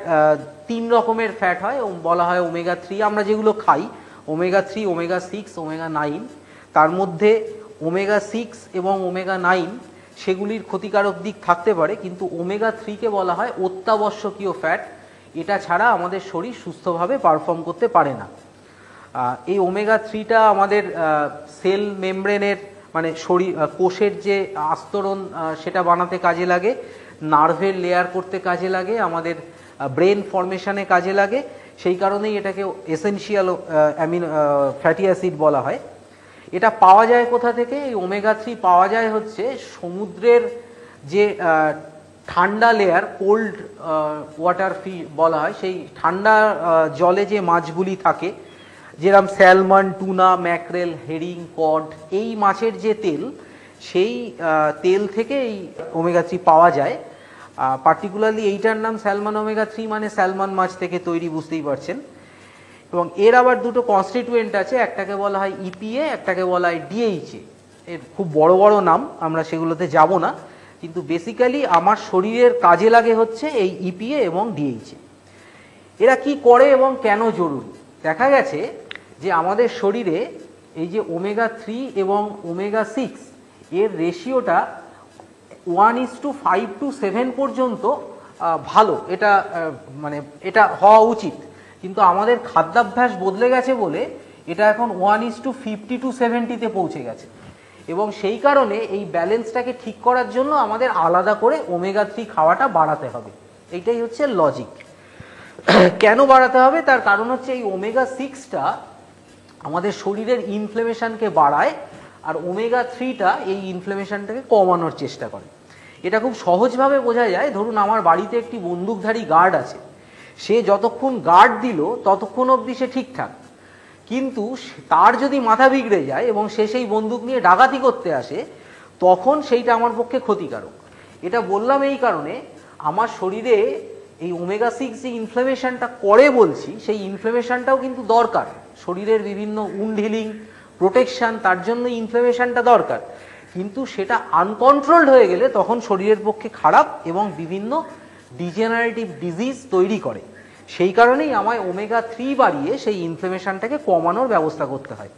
3 রকমের ফ্যাট হয়, বলা হয় ওমেগা 3। আমরা যেগুলো খাই ওমেগা 3, ওমেগা 6, ওমেগা 9, তার মধ্যে ওমেগা 6 এবং ওমেগা 9 সেগুলির ক্ষতিকারক দিক থাকতে পারে, কিন্তু ওমেগা 3কে বলা হয় অত্যাবশ্যকীয় ফ্যাট। এটা ছাড়া আমাদের শরীর সুস্থভাবে পারফর্ম করতে পারে না। এই ওমেগা 3টা আমাদের সেল মেমব্রেনের মানে শরীর কোষের যে আস্তরণ সেটা বানাতে কাজে লাগে, নার্ভের লেয়ার করতে কাজে লাগে, আমাদের ব্রেন ফর্মেশনে কাজে লাগে। সেই কারণেই এটাকে এসেনশিয়াল অ্যামিনো ফ্যাটি অ্যাসিড বলা হয়। এটা পাওয়া যায় কোথা থেকে? এই ওমেগা 3 পাওয়া যায় হচ্ছে সমুদ্রের যে ঠান্ডা লেয়ার, কোল্ড ওয়াটার ফি বলা হয়, সেই ঠান্ডা জলে যে মাছগুলি থাকে, যেরকম salmon, tuna, mackerel, herring, cod, এই মাছের যে তেল, সেই তেল থেকে এই ওমেগা 3 পাওয়া যায়। পার্টিকুলারলি এইটার নাম স্যালমন ওমেগা 3, মানে স্যালমন মাছ থেকে তৈরি, বুঝতেই পারছেন। এবং এর আবার দুটো কনস্টিটিউয়েন্ট আছে, একটাকে বলা হয় ইপিএ, একটাকে বলা হয় ডিএইচএ। এর খুব বড় বড় নাম, আমরা সেগুলোতে যাব না, কিন্তু বেসিক্যালি আমার শরীরের কাজে লাগে হচ্ছে এই ইপিএ এবং ডিএইচএ। এরা কি করে এবং কেন জরুরি? দেখা গেছে যে আমাদের শরীরে এই যে ওমেগা 3 এবং ওমেগা 6 এর রেশিওটা 1:5-7 পর্যন্ত ভালো, এটা মানে এটা হওয়া উচিত। কিন্তু আমাদের খাদ্যাভ্যাস বদলে গেছে বলে এটা এখন 1:50-70-তে পৌঁছে গেছে, এবং সেই কারণে এই ব্যালেন্সটাকে ঠিক করার জন্য আমাদের আলাদা করে ওমেগা 3 খাওয়াটা বাড়াতে হবে। এইটাই হচ্ছে লজিক। কেন বাড়াতে হবে? তার কারণ হচ্ছে এই ওমেগা 6টা আমাদের শরীরের ইনফ্লেমেশনকে বাড়ায়, আর ওমেগা 3টা এই ইনফ্লেমেশনটাকে কমানোর চেষ্টা করে। এটা খুব সহজভাবে বোঝা যায়। ধরুন আমার বাড়িতে একটি বন্দুকধারী গার্ড আছে, সে যতক্ষণ গার্ড দিল ততক্ষণ অবধি সে ঠিকঠাক, কিন্তু তার যদি মাথা বিগড়ে যায় এবং সে সেই বন্দুক নিয়ে ডাকাতি করতে আসে, তখন সেইটা আমার পক্ষে ক্ষতিকারক। এটা বললাম এই কারণে, আমার শরীরে এই ওমেগা 6 যে ইনফ্লেমেশনটা করে বলছি, সেই ইনফ্লেমেশনটাও কিন্তু দরকার। শরীরের বিভিন্ন উন্ড হিলিং, প্রোটেকশন, তার জন্য ইনফ্লেমেশনটা দরকার, কিন্তু সেটা আনকন্ট্রোলড হয়ে গেলে তখন শরীরের পক্ষে খারাপ এবং বিভিন্ন ডিজেনারেটিভ ডিজিজ তৈরি করে। সেই কারণেই আমায় ওমেগা 3 বাড়িয়ে সেই ইনফ্লেমেশনটাকে কমানোর ব্যবস্থা করতে হয়।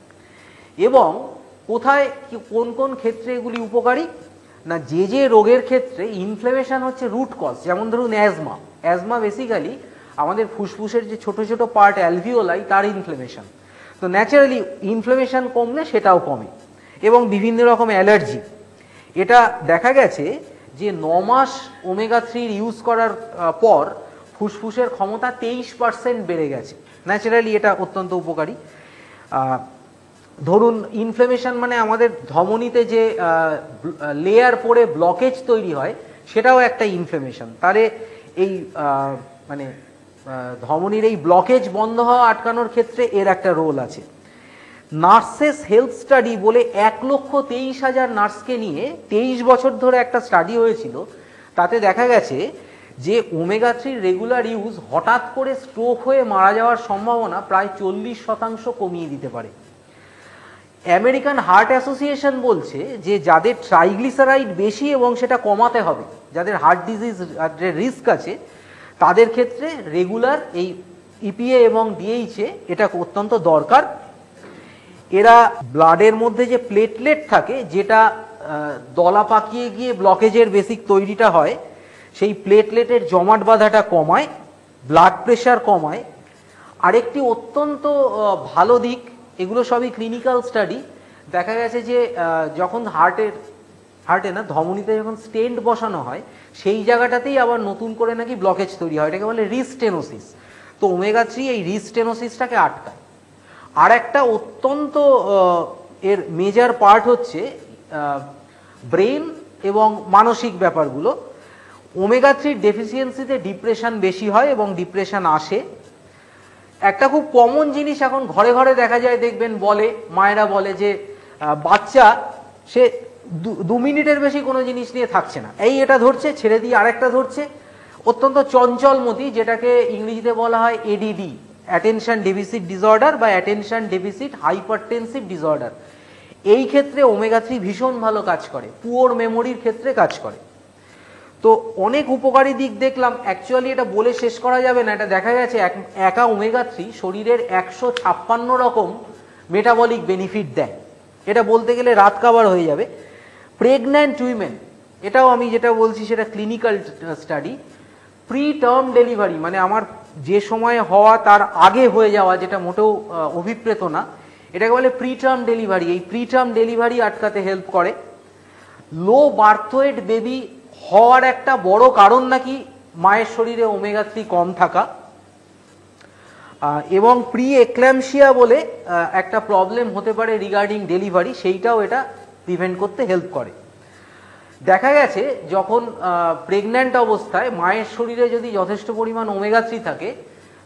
এবং কোথায় কোন কোন ক্ষেত্রে এগুলি উপকারী? না, যে যে রোগের ক্ষেত্রে ইনফ্লেমেশন হচ্ছে রুট কজ, যেমন ধরুন অ্যাজমা। অ্যাজমা বেসিক্যালি আমাদের ফুসফুসের যে ছোট ছোট পার্ট অ্যালভিওলাই, তার ইনফ্লেমেশন। তো ন্যাচারালি ইনফ্লেমেশন কমলে সেটাও কমে। এবং বিভিন্ন রকম অ্যালার্জি। এটা দেখা গেছে যে 9 মাস ওমেগা 3 ইউজ করার পর ফুসফুসের ক্ষমতা 23% বেড়ে গেছে। ন্যাচারালি এটা অত্যন্ত উপকারী। ধরুন ইনফ্লেমেশন মানে আমাদের ধমনীতে যে লেয়ার পড়ে ব্লকেজ তৈরি হয়, সেটাও একটা ইনফ্লেমেশন। তাহলে এই মানে ধমনীর এই ব্লকেজ বন্ধ হওয়া আটকানোর ক্ষেত্রে এর একটা রোল আছে। নার্সেস হেলথ স্টাডি বলে 1,23,000 নার্সকে নিয়ে 23 বছর ধরে একটা স্টাডি হয়েছিল। তাতে দেখা গেছে যে ওমেগা 3 রেগুলার ইউজ হঠাৎ করে স্ট্রোক হয়ে মারা যাওয়ার সম্ভাবনা প্রায় 40% কমিয়ে দিতে পারে। আমেরিকান হার্ট অ্যাসোসিয়েশন বলছে যে যাদের ট্রাইগ্লিসারাইড বেশি এবং সেটা কমাতে হবে, যাদের হার্ট ডিজিজ রিস্ক আছে, তাদের ক্ষেত্রে রেগুলার এই ইপিএ এবং ডিএইচএ এটা অত্যন্ত দরকার। এরা ব্লাডের মধ্যে যে প্লেটলেট থাকে, যেটা দলা পাকিয়ে গিয়ে ব্লকেজের বেসিক তৈরিটা হয়, সেই প্লেটলেটের জমাট বাঁধাটা কমায়। ব্লাড প্রেশার কমায়। আরেকটি অত্যন্ত ভালো দিক, এগুলো সবই ক্লিনিক্যাল স্টাডি, দেখা গেছে যে যখন হার্টে না, ধমনীতে যখন স্টেন্ট বসানো হয় সেই জায়গাটাতেই আবার নতুন করে নাকি ব্লকেজ তৈরি হয়, এটাকে বলে রিস্টেনোসিস। তো ওমেগা 3 এই রিস্টেনোসিসটাকে আটকায়। আর একটা অত্যন্ত এর মেজর পার্ট হচ্ছে ব্রেন এবং মানসিক ব্যাপারগুলো। ওমেগা 3 ডেফিসিয়েন্সিতে ডিপ্রেশন বেশি হয় এবং ডিপ্রেশন আসে। একটা খুব কমন জিনিস এখন ঘরে ঘরে দেখা যায়, দেখবেন বলে মায়েরা বলে যে বাচ্চা সে 2 মিনিটের বেশি কোনো জিনিস নিয়ে থাকছে না, এটা ধরছে ছেড়ে দিয়ে আরেকটা ধরছে, অত্যন্ত চঞ্চলমতি, যেটাকে ইংরেজিতে বলা হয় এডিডি, অ্যাটেনশন ডেফিসিট ডিসঅর্ডার বা অ্যাটেনশন ডেফিসিট হাইপারটেনসিভ ডিসঅর্ডার। এই ক্ষেত্রে ওমেগা 3 ভীষণ ভালো কাজ করে, পুওর মেমোরির ক্ষেত্রে কাজ করে। তো অনেক উপকারী দিক দেখলাম, অ্যাকচুয়ালি এটা বলে শেষ করা যাবে না। এটা দেখা গেছে একা ওমেগা 3 শরীরের 156 রকম মেটাবলিক বেনিফিট দেয়। এটা বলতে গেলে রাত কাবার হয়ে যাবে। প্রেগন্যান্ট উইমেন, এটাও আমি যেটা বলছি সেটা clinical study, pre term delivery মানে আমার যে সময় হওয়া তার আগে হয়ে যাওয়া, যেটা মোটেও অভিপ্রেত না, এটাকে বলে প্রি টার্ম ডেলিভারি। এই প্রি টার্ম ডেলিভারি আটকাতে হেল্প করে। লো বার্থ ওয়েট বেবি হওয়ার একটা বড় কারণ নাকি মায়ের শরীরে ওমেগা 3 কম থাকা, এবং প্রি এক্ল্যাম্পসিয়া বলে একটা প্রবলেম হতে পারে রিগার্ডিং ডেলিভারি, সেইটাও এটা প্রিভেন্ট করতে হেল্প করে। দেখা গেছে যখন প্রেগন্যান্ট অবস্থায় মায়ের শরীরে যদি যথেষ্ট পরিমাণ ওমেগা 3 থাকে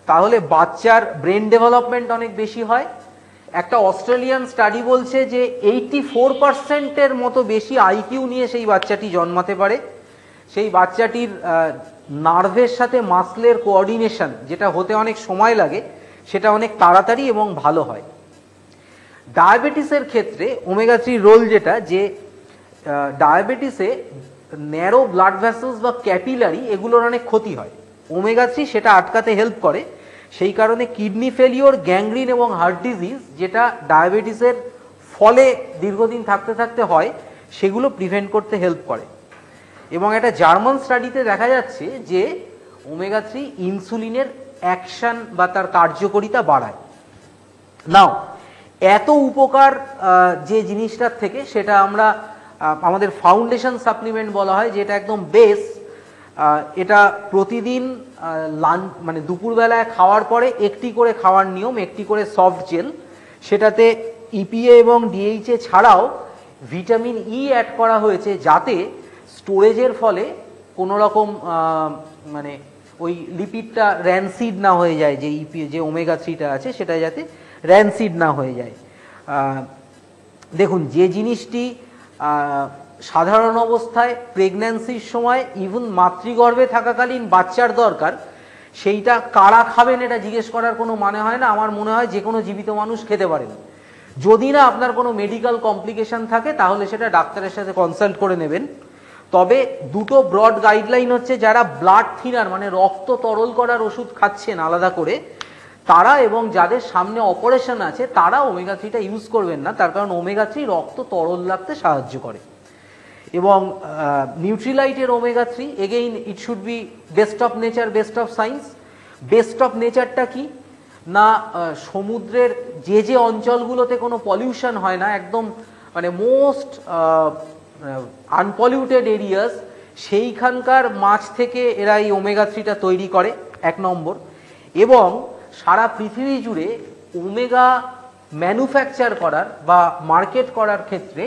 তাহলে বাচ্চার ব্রেন ডেভেলপমেন্ট অনেক বেশি হয়। একটা অস্ট্রেলিয়ান স্টাডি বলছে যে 84% মতো বেশি আইকিউ নিয়ে সেই বাচ্চাটি জন্মাতে পারে। সেই বাচ্চাটির নার্ভের সাথে মাসলের কোঅর্ডিনেশন, যেটা হতে অনেক সময় লাগে, সেটা অনেক তাড়াতাড়ি এবং ভালো হয়। ডায়াবেটিসের ক্ষেত্রে ওমেগা 3 রোল যেটা, যে ডায়াবেটিসে ন্যারো ব্লাড ভেসেলস বা ক্যাপিলারি এগুলোর অনেক ক্ষতি হয়, ওমেগা 3 সেটা আটকাতে হেল্প করে। সেই কারণে কিডনি ফেলিওর, গ্যাংগ্রিন এবং হার্ট ডিজিজ, যেটা ডায়াবেটিসের ফলে দীর্ঘদিন থাকতে থাকতে হয়, সেগুলো প্রিভেন্ট করতে হেল্প করে। এবং একটা জার্মান স্টাডিতে দেখা যাচ্ছে যে ওমেগা 3 ইনসুলিনের অ্যাকশন বা তার কার্যকারিতা বাড়ায়। নাও এত উপকার যে জিনিসটার থেকে, সেটা আমরা আমাদের ফাউন্ডেশন সাপ্লিমেন্ট বলা হয়, যেটা একদম বেস। এটা প্রতিদিন মানে দুপুরবেলায় খাওয়ার পরে একটি করে খাওয়ার নিয়ম, একটি করে সফট জেল, সেটাতে ইপিএ এবং ডিএইচএ ছাড়াও ভিটামিন ই অ্যাড করা হয়েছে, যাতে স্টোরেজের ফলে কোনো রকম মানে ওই লিপিডটা র্যানসিড না হয়ে যায়, যে ইপিএ যে ওমেগা 3টা আছে সেটা যাতে র্যানসিড না হয়ে যায়। দেখুন, যে জিনিসটি সাধারণ অবস্থায় প্রেগন্যান্সির সময় ইভেন মাতৃগর্ভে থাকাকালীন বাচ্চার দরকার, সেইটা কারা খাবেন এটা জিজ্ঞেস করার কোনো মানে হয় না। আমার মনে হয় যে কোনো জীবিত মানুষ খেতে পারেন, যদি না আপনার কোনো মেডিকেল কমপ্লিকেশন থাকে, তাহলে সেটা ডাক্তারের সাথে কনসাল্ট করে নেবেন। তবে দুটো ব্রড গাইডলাইন হচ্ছে, যারা ব্লাড থিনার মানে রক্ত তরল করার ওষুধ খাচ্ছেন আলাদা করে তারা, এবং যাদের সামনে অপারেশন আছে তারা ওমেগা 3টা ইউজ করবেন না, তার কারণ ওমেগা 3 রক্ত তরল রাখতে সাহায্য করে। এবং নিউট্রিলাইটের omega 3 again it should be best of nature, best of science. Best of নেচারটা কি না, সমুদ্রের যে যে অঞ্চলগুলোতে কোনো পলিউশন হয় না, একদম মানে মোস্ট আনপলিউটেড এরিয়াস, সেইখানকার মাছ থেকে এরা এই ওমেগা 3টা তৈরি করে, 1 নম্বর। এবং সারা পৃথিবী জুড়ে ওমেগা ম্যানুফ্যাকচার করার বা মার্কেট করার ক্ষেত্রে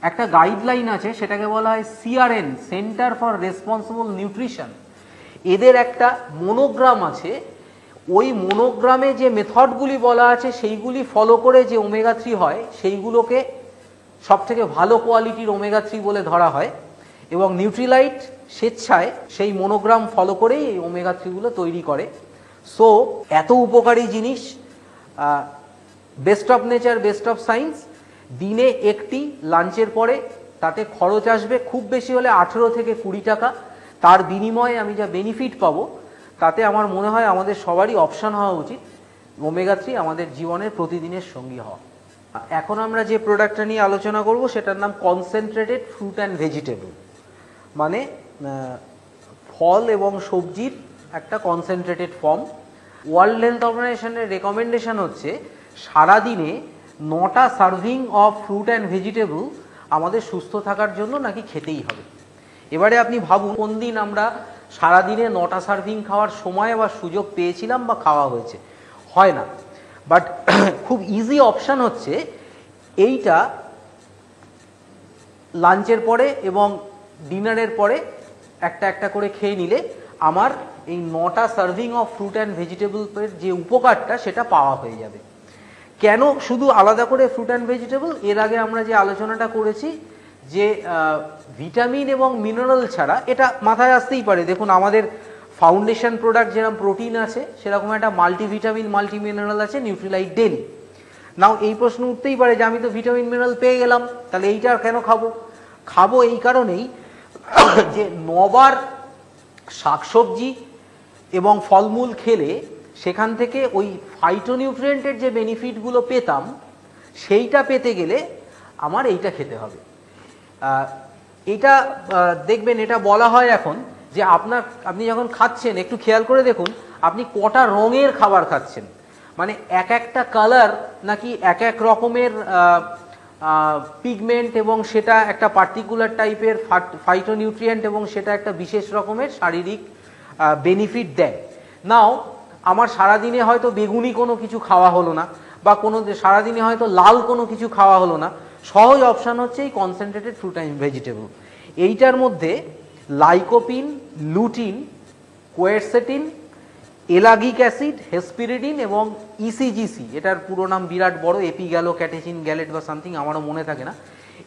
একটা গাইডলাইন আছে, সেটাকে বলা হয় CRN, centre for responsible nutrition. এদের একটা মনোগ্রাম আছে, ওই মনোগ্রামে যে মেথডগুলি বলা আছে সেইগুলি ফলো করে যে ওমেগা 3 হয়, সেইগুলোকে সব থেকে ভালো কোয়ালিটির ওমেগা 3 বলে ধরা হয়। এবং নিউট্রিলাইট স্বেচ্ছায় সেই মনোগ্রাম ফলো করেই এই ওমেগা 3 গুলো তৈরি করে। সো এত উপকারী জিনিস, best of nature, best of science. দিনে একটি লাঞ্চের পরে, তাতে খরচ আসবে খুব বেশি হলে 18 থেকে 20 টাকা। তার বিনিময়ে আমি যা বেনিফিট পাবো, তাতে আমার মনে হয় আমাদের সবারই অপশান হওয়া উচিত ওমেগা 3 আমাদের জীবনের প্রতিদিনের সঙ্গী হওয়া। এখন আমরা যে প্রোডাক্টটা নিয়ে আলোচনা করব সেটার নাম কনসেন্ট্রেটেড ফ্রুট অ্যান্ড ভেজিটেবল, মানে ফল এবং সবজির একটা কনসেন্ট্রেটেড ফর্ম। ওয়ার্ল্ড হেলথ অর্গানাইজেশনের রেকমেন্ডেশন হচ্ছে সারাদিনে 9টা serving of fruit and vegetable আমাদের সুস্থ থাকার জন্য নাকি খেতেই হবে। এবারে আপনি ভাবুন কোন দিন আমরা সারাদিনে 9টা সার্ভিং খাওয়ার সময় বা সুযোগ পেয়েছিলাম বা খাওয়া হয়েছে, হয় না। বাট খুব ইজি অপশান হচ্ছে এইটা লাঞ্চের পরে এবং ডিনারের পরে একটা একটা করে খেয়ে নিলে আমার এই 9টা সার্ভিং অফ ফ্রুট অ্যান্ড ভেজিটেবলের যে উপকারটা সেটা পাওয়া হয়ে যাবে। কেন শুধু আলাদা করে ফ্রুট অ্যান্ড ভেজিটেবল? এর আগে আমরা যে আলোচনাটা করেছি যে ভিটামিন এবং মিনারেল ছাড়া, এটা মাথায় আসতেই পারে, দেখুন আমাদের ফাউন্ডেশন প্রোডাক্ট যেরকম প্রোটিন আছে সেরকম একটা মাল্টিভিটামিন মাল্টি মিনারেল আছে নিউট্রিলাইট ডেলি। নাও এই প্রশ্ন উঠতেই পারে যে আমি তো ভিটামিন মিনারেল পেয়ে গেলাম, তাহলে এইটা আর কেন খাবো? খাবো এই কারণেই যে 9বার শাকসবজি এবং ফলমূল খেলে সেখান থেকে ওই ফাইটোনিউট্রিয়েন্টের যে বেনিফিটগুলো পেতাম সেইটা পেতে গেলে আমার এইটা খেতে হবে। এটা দেখবেন, এটা বলা হয় এখন যে আপনি যখন খাচ্ছেন একটু খেয়াল করে দেখুন আপনি কটা রঙের খাবার খাচ্ছেন। মানে এক একটা কালার নাকি এক এক রকমের পিগমেন্ট এবং সেটা একটা পার্টিকুলার টাইপের ফাইটোনিউট্রিয়েন্ট এবং সেটা একটা বিশেষ রকমের শারীরিক বেনিফিট দেয়। নাও আমার সারাদিনে হয়তো বেগুনি কোনো কিছু খাওয়া হলো না, বা কোনো সারাদিনে হয়তো লাল কোনো কিছু খাওয়া হলো না, সহজ অপশান হচ্ছে এই কনসেন্ট্রেটেড ফ্রুট অ্যান্ড ভেজিটেবল। এইটার মধ্যে লাইকোপিন, লুটিন, কোয়েরসেটিন, এলাগিক অ্যাসিড, হেসপিরিডিন এবং ইসিজিসি, এটার পুরো নাম বিরাট বড়, এপিগ্যালো ক্যাটেচিন গ্যালেট বা সামথিং, আমারও মনে থাকে না,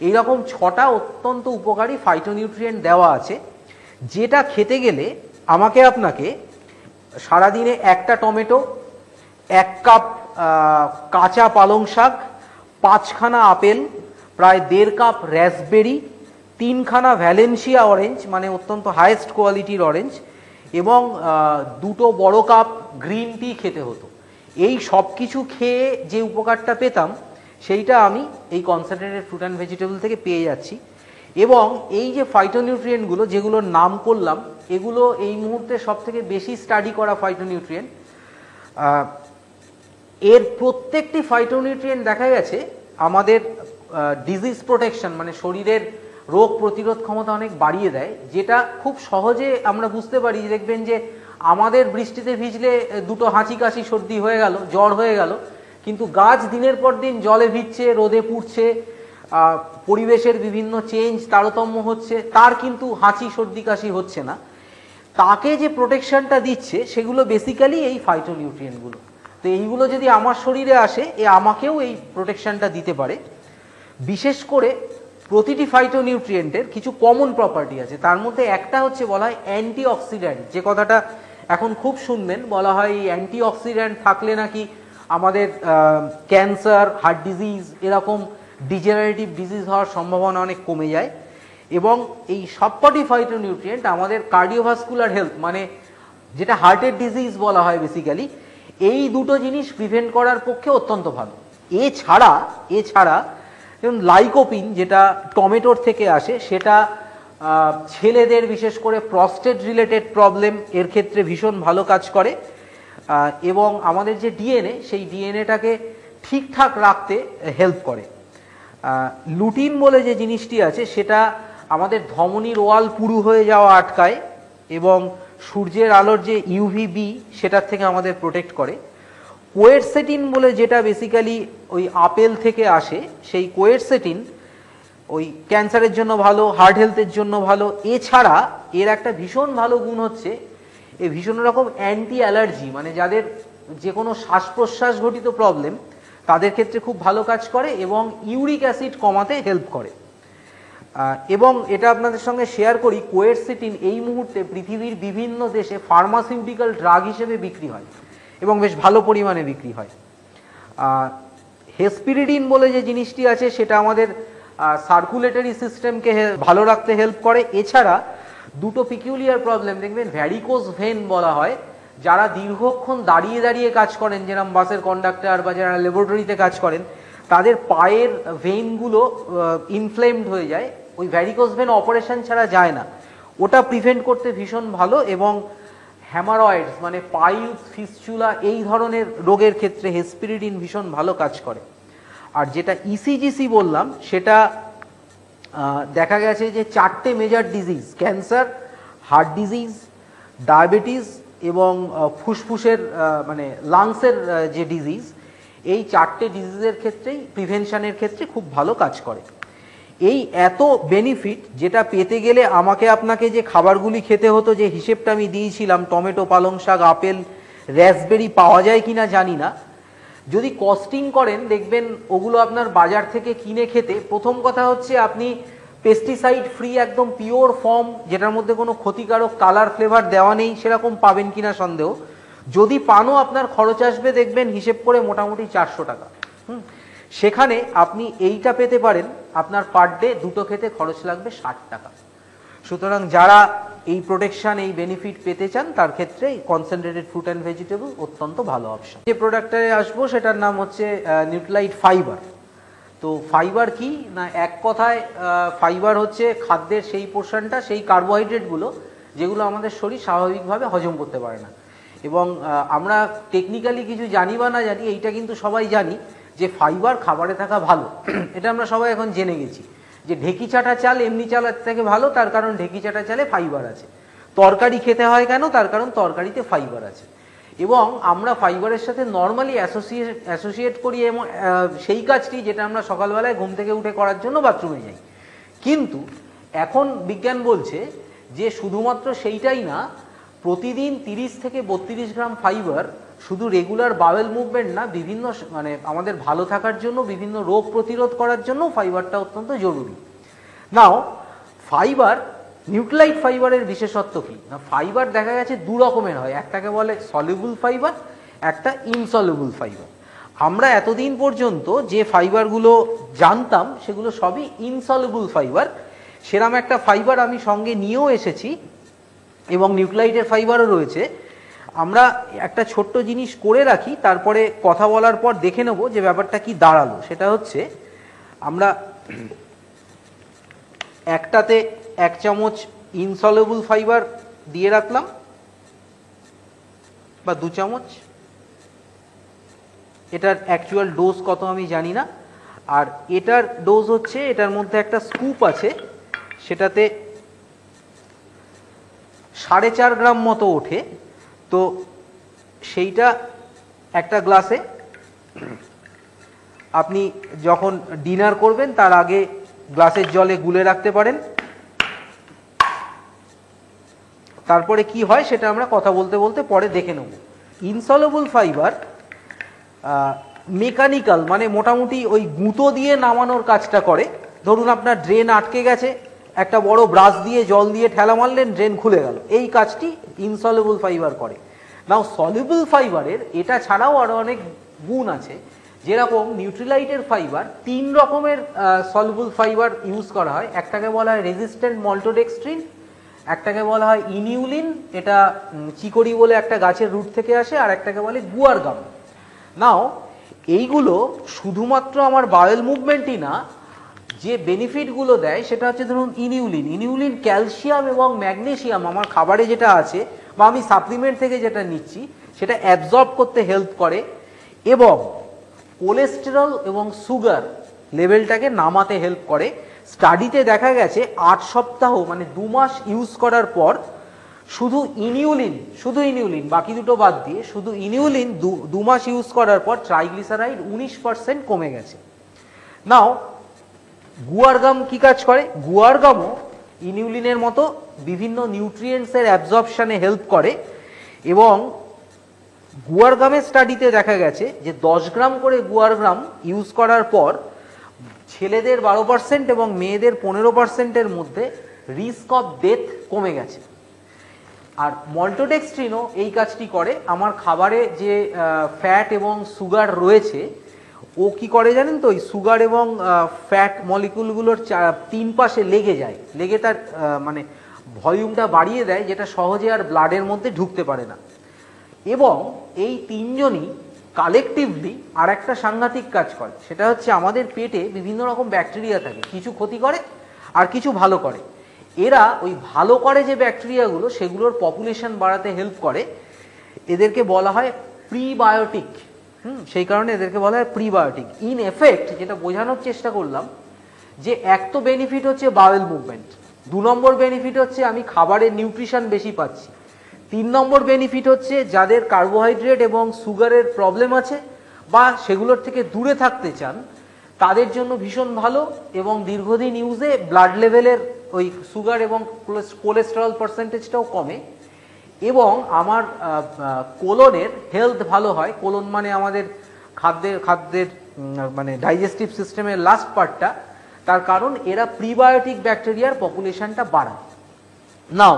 এইরকম 6টা অত্যন্ত উপকারী ফাইটোনিউট্রিয়েন্ট দেওয়া আছে, যেটা খেতে গেলে আপনাকে সারাদিনে একটা টমেটো, 1 কাপ কাঁচা পালং শাক, 5খানা আপেল, প্রায় 1.5 কাপ র্যাসবেরি, 3খানা ভ্যালেন্সিয়া অরেঞ্জ মানে অত্যন্ত হাইয়েস্ট কোয়ালিটির অরেঞ্জ, এবং 2টো বড় কাপ গ্রিন টি খেতে হতো। এই সব কিছু খেয়ে যে উপকারটা পেতাম সেইটা আমি এই কনসেন্ট্রেটেড ফ্রুট অ্যান্ড ভেজিটেবল থেকে পেয়ে যাচ্ছি। এবং এই যে ফাইটোনিউট্রিয়েন্টগুলো যেগুলোর নাম করলাম, এগুলো এই মুহূর্তে সব থেকে বেশি স্টাডি করা ফাইটোনিউট্রিয়েন্ট। এর প্রত্যেকটি ফাইটোনিউট্রিয়েন্ট দেখা গেছে আমাদের ডিজিজ প্রোটেকশন মানে শরীরের রোগ প্রতিরোধ ক্ষমতা অনেক বাড়িয়ে দেয়, যেটা খুব সহজে আমরা বুঝতে পারি। দেখবেন যে আমাদের বৃষ্টিতে ভিজলে 2টো হাঁচি কাশি সর্দি হয়ে গেল, জ্বর হয়ে গেল, কিন্তু গাছ দিনের পর দিন জলে ভিজছে, রোদে পুড়ছে, পরিবেশের বিভিন্ন চেঞ্জ তারতম্য হচ্ছে, তার কিন্তু হাঁচি সর্দি কাশি হচ্ছে না। তাকে যে প্রোটেকশনটা দিচ্ছে সেগুলো বেসিক্যালি এই ফাইটোনিউট্রিয়েন্টগুলো। তো এইগুলো যদি আমার শরীরে আসে, আমাকেও এই প্রোটেকশনটা দিতে পারে। বিশেষ করে প্রতিটি ফাইটোনিউট্রিয়েন্টের কিছু কমন প্রপার্টি আছে, তার মধ্যে একটা হচ্ছে বলা হয় অ্যান্টিঅক্সিডেন্ট, যে কথাটা এখন খুব শুনবেন, বলা হয় এই অ্যান্টিঅক্সিডেন্ট থাকলে নাকি আমাদের ক্যান্সার, হার্ট ডিজিজ, এরকম ডিজেনারেটিভ ডিজিজ হওয়ার সম্ভাবনা অনেক কমে যায়। এবং এই সবকটি ফাইটোনিউট্রিয়েন্ট আমাদের কার্ডিওভাস্কুলার হেলথ মানে যেটা হার্টের ডিজিজ বলা হয় বেসিক্যালি, এই দুটো জিনিস প্রিভেন্ট করার পক্ষে অত্যন্ত ভালো। এছাড়া যেমন লাইকোপিন যেটা টমেটোর থেকে আসে, সেটা ছেলেদের বিশেষ করে প্রস্টেট রিলেটেড প্রবলেম এর ক্ষেত্রে ভীষণ ভালো কাজ করে। এবং আমাদের যে ডিএনএ, সেই ডিএনএটাকে ঠিকঠাক রাখতে হেল্প করে। লুটিন বলে যে জিনিসটি আছে সেটা আমাদের ধমনীর ওয়াল পুরু হয়ে যাওয়া আটকায় এবং সূর্যের আলোর যে ইউভিবি সেটার থেকে আমাদের প্রোটেক্ট করে। কোয়েরসেটিন বলে যেটা বেসিক্যালি ওই আপেল থেকে আসে, সেই কোয়েরসেটিন ওই ক্যান্সারের জন্য ভালো, হার্ট হেলথের জন্য ভালো। এছাড়া এর একটা ভীষণ ভালো গুণ হচ্ছে এই ভীষণ রকম অ্যান্টি অ্যালার্জি, মানে যাদের যে কোনো শ্বাস প্রশ্বাস ঘটিত প্রবলেম তাদের ক্ষেত্রে খুব ভালো কাজ করে এবং ইউরিক অ্যাসিড কমাতে হেল্প করে। এবং এটা আপনাদের সঙ্গে শেয়ার করি, কোয়েরসেটিন এই মুহূর্তে পৃথিবীর বিভিন্ন দেশে ফার্মাসিউটিক্যাল ড্রাগ হিসেবে বিক্রি হয় এবং বেশ ভালো পরিমাণে বিক্রি হয়। হেসপিরিডিন বলে যে জিনিসটি আছে সেটা আমাদের সার্কুলেটরি সিস্টেমকে ভালো রাখতে হেল্প করে। এছাড়া দুটো পিকিউলিয়ার প্রবলেম দেখবেন, ভ্যারিকোজ ভেন বলা হয়, যারা দীর্ঘক্ষণ দাঁড়িয়ে দাঁড়িয়ে কাজ করেন, যেরকম বাসের কন্ডাক্টর বা যারা ল্যাবরেটরিতে কাজ করেন, তাদের পায়ের ভেইনগুলো ইনফ্লেমড হয়ে যায়। ওই ভ্যারিকোজ ভেন অপারেশন ছাড়া যায় না, ওটা প্রিভেন্ট করতে ভীষণ ভালো। এবং হ্যামারয়েডস মানে পাইলস, ফিস্চুলা এই ধরনের রোগের ক্ষেত্রে হেসপিরিডিন ভীষণ ভালো কাজ করে। আর যেটা ইসিজিসি বললাম সেটা দেখা গেছে যে 4টে major disease, cancer, heart disease, diabetes এবং ফুসফুসের মানে লাংসের যে ডিজিজ, এই 4টে ডিজিজের ক্ষেত্রেই প্রিভেনশনের ক্ষেত্রে খুব ভালো কাজ করে। এই এত বেনিফিট যেটা পেতে গেলে আমাকে আপনাকে যে খাবারগুলি খেতে হতো, যে হিসেবটা আমি দিয়েছিলাম, টমেটো, পালং শাক, আপেল, র্যাসবেরি পাওয়া যায় কিনা জানি না, যদি কস্টিং করেন দেখবেন ওগুলো আপনার বাজার থেকে কিনে খেতে, প্রথম কথা হচ্ছে আপনি পেস্টিসাইড ফ্রি একদম পিওর ফর্ম, যেটার মধ্যে কোনো ক্ষতিকারক কালার ফ্লেভার দেওয়া নেই, সেরকম পাবেন কিনা সন্দেহ। যদি পানও আপনার খরচ আসবে দেখবেন হিসেব করে মোটামুটি 400 টাকা। সেখানে আপনি এইটা পেতে পারেন, আপনার পার ডে দুটো খেতে খরচ লাগবে 60 টাকা। সুতরাং যারা এই প্রোটেকশন, এই বেনিফিট পেতে চান তার ক্ষেত্রে কনসেন্ট্রেটেড ফ্রুট অ্যান্ড ভেজিটেবল অত্যন্ত ভালো অপশন। যে প্রোডাক্টে আসবো সেটার নাম হচ্ছে নিউট্রালাইট ফাইবার। তো ফাইবার কি না, এক কথায় ফাইবার হচ্ছে খাদ্যের সেই পোর্শনটা, সেই কার্বোহাইড্রেটগুলো যেগুলো আমাদের শরীর স্বাভাবিকভাবে হজম করতে পারে না। এবং আমরা টেকনিক্যালি কিছু জানি বা না জানি, এইটা কিন্তু সবাই জানি যে ফাইবার খাবারে থাকা ভালো। এটা আমরা সবাই এখন জেনে গেছি যে ঢেকি চাটা চাল এমনি চালের থেকে ভালো, তার কারণ ঢেকি চাটা চালে ফাইবার আছে। তরকারি খেতে হয় কেন, তার কারণ তরকারিতে ফাইবার আছে। এবং আমরা ফাইবারের সাথে নর্মালি অ্যাসোসিয়েট করি এবং সেই কাজটি যেটা আমরা সকালবেলায় ঘুম থেকে উঠে করার জন্য বাথরুমে যাই। কিন্তু এখন বিজ্ঞান বলছে যে শুধুমাত্র সেইটাই না, প্রতিদিন 30 থেকে 32 গ্রাম ফাইবার শুধু রেগুলার বাওয়েল মুভমেন্ট না, বিভিন্ন মানে আমাদের ভালো থাকার জন্য, বিভিন্ন রোগ প্রতিরোধ করার জন্য ফাইবারটা অত্যন্ত জরুরি। নাও ফাইবার, নিউট্রালাইট ফাইবারের বিশেষত্ব কি না, ফাইবার দেখা গেছে দু রকমের হয়, একটাকে বলে সলিউবল ফাইবার, একটা ইনসলিউবল ফাইবার। আমরা এতদিন পর্যন্ত যে ফাইবারগুলো জানতাম সেগুলো সবই ইনসলিউবল ফাইবার। সেরকম একটা ফাইবার আমি সঙ্গে নিয়েও এসেছি এবং নিউক্লাইটের ফাইবারও রয়েছে। আমরা একটা ছোট্ট জিনিস করে রাখি, তারপরে কথা বলার পর দেখে নেব যে ব্যাপারটা কি দাঁড়ালো। সেটা হচ্ছে আমরা একটাতে 1 চামচ ইনসলিউবল ফাইবার দিয়ে রাখলাম বা 2 চামচ, এটার অ্যাকচুয়াল ডোজ কত আমি জানি না। আর এটার ডোজ হচ্ছে, এটার মধ্যে একটা স্কুপ আছে, সেটাতে 4.5 গ্রাম মতো ওঠে। তো সেইটা একটা গ্লাসে আপনি যখন ডিনার করবেন তার আগে গ্লাসের জলে গুলে রাখতে পারেন। তারপরে কি হয় সেটা আমরা কথা বলতে বলতে পরে দেখে নেব। ইনসলিউবল ফাইবার মেকানিক্যাল, মানে মোটামুটি ওই গুঁতো দিয়ে নামানোর কাজটা করে। ধরুন আপনার ড্রেন আটকে গেছে, একটা বড় ব্রাশ দিয়ে জল দিয়ে ঠেলা মারলেন, ড্রেন খুলে গেল, এই কাজটি ইনসলিউবল ফাইবার করে। নাও সলিউবল ফাইবারের এটা ছাড়াও আরো অনেক গুণ আছে। যেরকম নিউট্রিলাইটের ফাইবার 3 রকমের সলিউবল ফাইবার ইউজ করা হয়। একটাকে বলা হয় রেজিস্ট্যান্ট মল্টোডেক্সট্রিন, একটাকে বলা হয় ইনিউলিন, এটা চিকরি বলে একটা গাছের রুট থেকে আসে, আর একটাকে বলে গুয়ার গাম। নাও এইগুলো শুধুমাত্র আমার বাওয়েল মুভমেন্টই না, যে বেনিফিটগুলো দেয় সেটা হচ্ছে ধরুন ইনিউলিন। ইনিউলিন ক্যালসিয়াম এবং ম্যাগনেসিয়াম আমার খাবারে যেটা আছে বা আমি সাপ্লিমেন্ট থেকে যেটা নিচ্ছি সেটা অ্যাবজর্ব করতে হেল্প করে এবং কোলেস্টেরল এবং সুগার লেভেলটাকে নামাতে হেল্প করে। স্টাডিতে দেখা গেছে 8 সপ্তাহ মানে 2 মাস ইউজ করার পর শুধু ইনিউলিন বাকি দুটো বাদ দিয়ে শুধু ইনিউলিন 2 মাস ইউজ করার পর ট্রাইগ্লিসারাইড 19% কমে গেছে। নাও গুয়ার গাম কি কাজ করে? গুয়ার গামও ইনিউলিনের মতো বিভিন্ন নিউট্রিয়েন্টসের অ্যাবজর্পশনে হেল্প করে এবং গুয়ার গামের স্টাডিতে দেখা গেছে যে 10 গ্রাম করে গুয়ার গ্রাম ইউজ করার পর ছেলেদের 12% এবং মেয়েদের 15%-এর মধ্যে রিস্ক অফ ডেথ কমে গেছে। আর মল্টোডেক্সট্রিনও এই কাজটি করে। আমার খাবারে যে ফ্যাট এবং সুগার রয়েছে ও কি করে জানেন তো, ওই সুগার এবং ফ্যাট মলিকুলগুলোর 3 পাশে লেগে যায়, লেগে তার মানে ভলিউমটা বাড়িয়ে দেয়, যেটা সহজে আর ব্লাডের মধ্যে ঢুকতে পারে না। এবং এই 3জনই কালেকটিভলি আর একটা সাংঘাতিক কাজ করে, সেটা হচ্ছে আমাদের পেটে বিভিন্ন রকম ব্যাকটেরিয়া থাকে, কিছু ক্ষতি করে আর কিছু ভালো করে। এরা ওই ভালো করে যে ব্যাকটেরিয়াগুলো সেগুলোর পপুলেশন বাড়াতে হেল্প করে, এদেরকে বলা হয় প্রিবায়োটিক। সেই কারণে এদেরকে বলা হয় প্রিবায়োটিক। ইন এফেক্ট যেটা বোঝানোর চেষ্টা করলাম যে এক তো বেনিফিট হচ্ছে বাওয়েল মুভমেন্ট, 2 নম্বর বেনিফিট হচ্ছে আমি খাবারের নিউট্রিশন বেশি পাচ্ছি, 3 নম্বর বেনিফিট হচ্ছে যাদের কার্বোহাইড্রেট এবং সুগারের প্রবলেম আছে বা সেগুলোর থেকে দূরে থাকতে চান তাদের জন্য ভীষণ ভালো, এবং দীর্ঘদিন ইউজে ব্লাড লেভেলের ওই সুগার এবং কোলেস্টেরল পার্সেন্টেজটাও কমে, এবং আমার কোলনের হেলথ ভালো হয়। কোলন মানে আমাদের খাদ্যের মানে ডাইজেস্টিভ সিস্টেমের লাস্ট পার্টটা, তার কারণ এরা প্রিবায়োটিক ব্যাকটেরিয়ার পপুলেশনটা বাড়ায়। নাও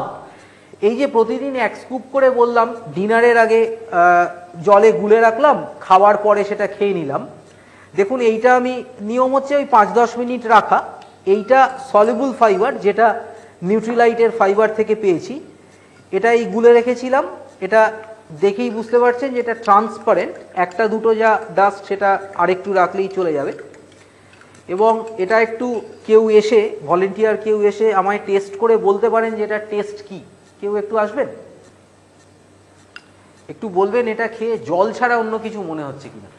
এই যে প্রতিদিন 1 স্কুপ করে বললাম ডিনারের আগে জলে গুলে রাখলাম, খাওয়ার পরে সেটা খেয়ে নিলাম, দেখুন এইটা আমি নিয়ম হচ্ছে ওই 5-10 মিনিট রাখা। এইটা সলিউবল ফাইবার, যেটা নিউট্রিলাইটের ফাইবার থেকে পেয়েছি, এটা এই গুলে রেখেছিলাম। এটা দেখেই বুঝতে পারছেন যে এটা ট্রান্সপারেন্ট, একটা দুটো যা ডাস্ট সেটা আরেকটু রাখলেই চলে যাবে। এবং এটা একটু কেউ এসে ভলেন্টিয়ার কেউ এসে আমায় টেস্ট করে বলতে পারেন যে এটা টেস্ট কি। কেউ একটু আসবেন, একটু বলবেন এটা খেয়ে জল ছাড়া অন্য কিছু মনে হচ্ছে কিনা?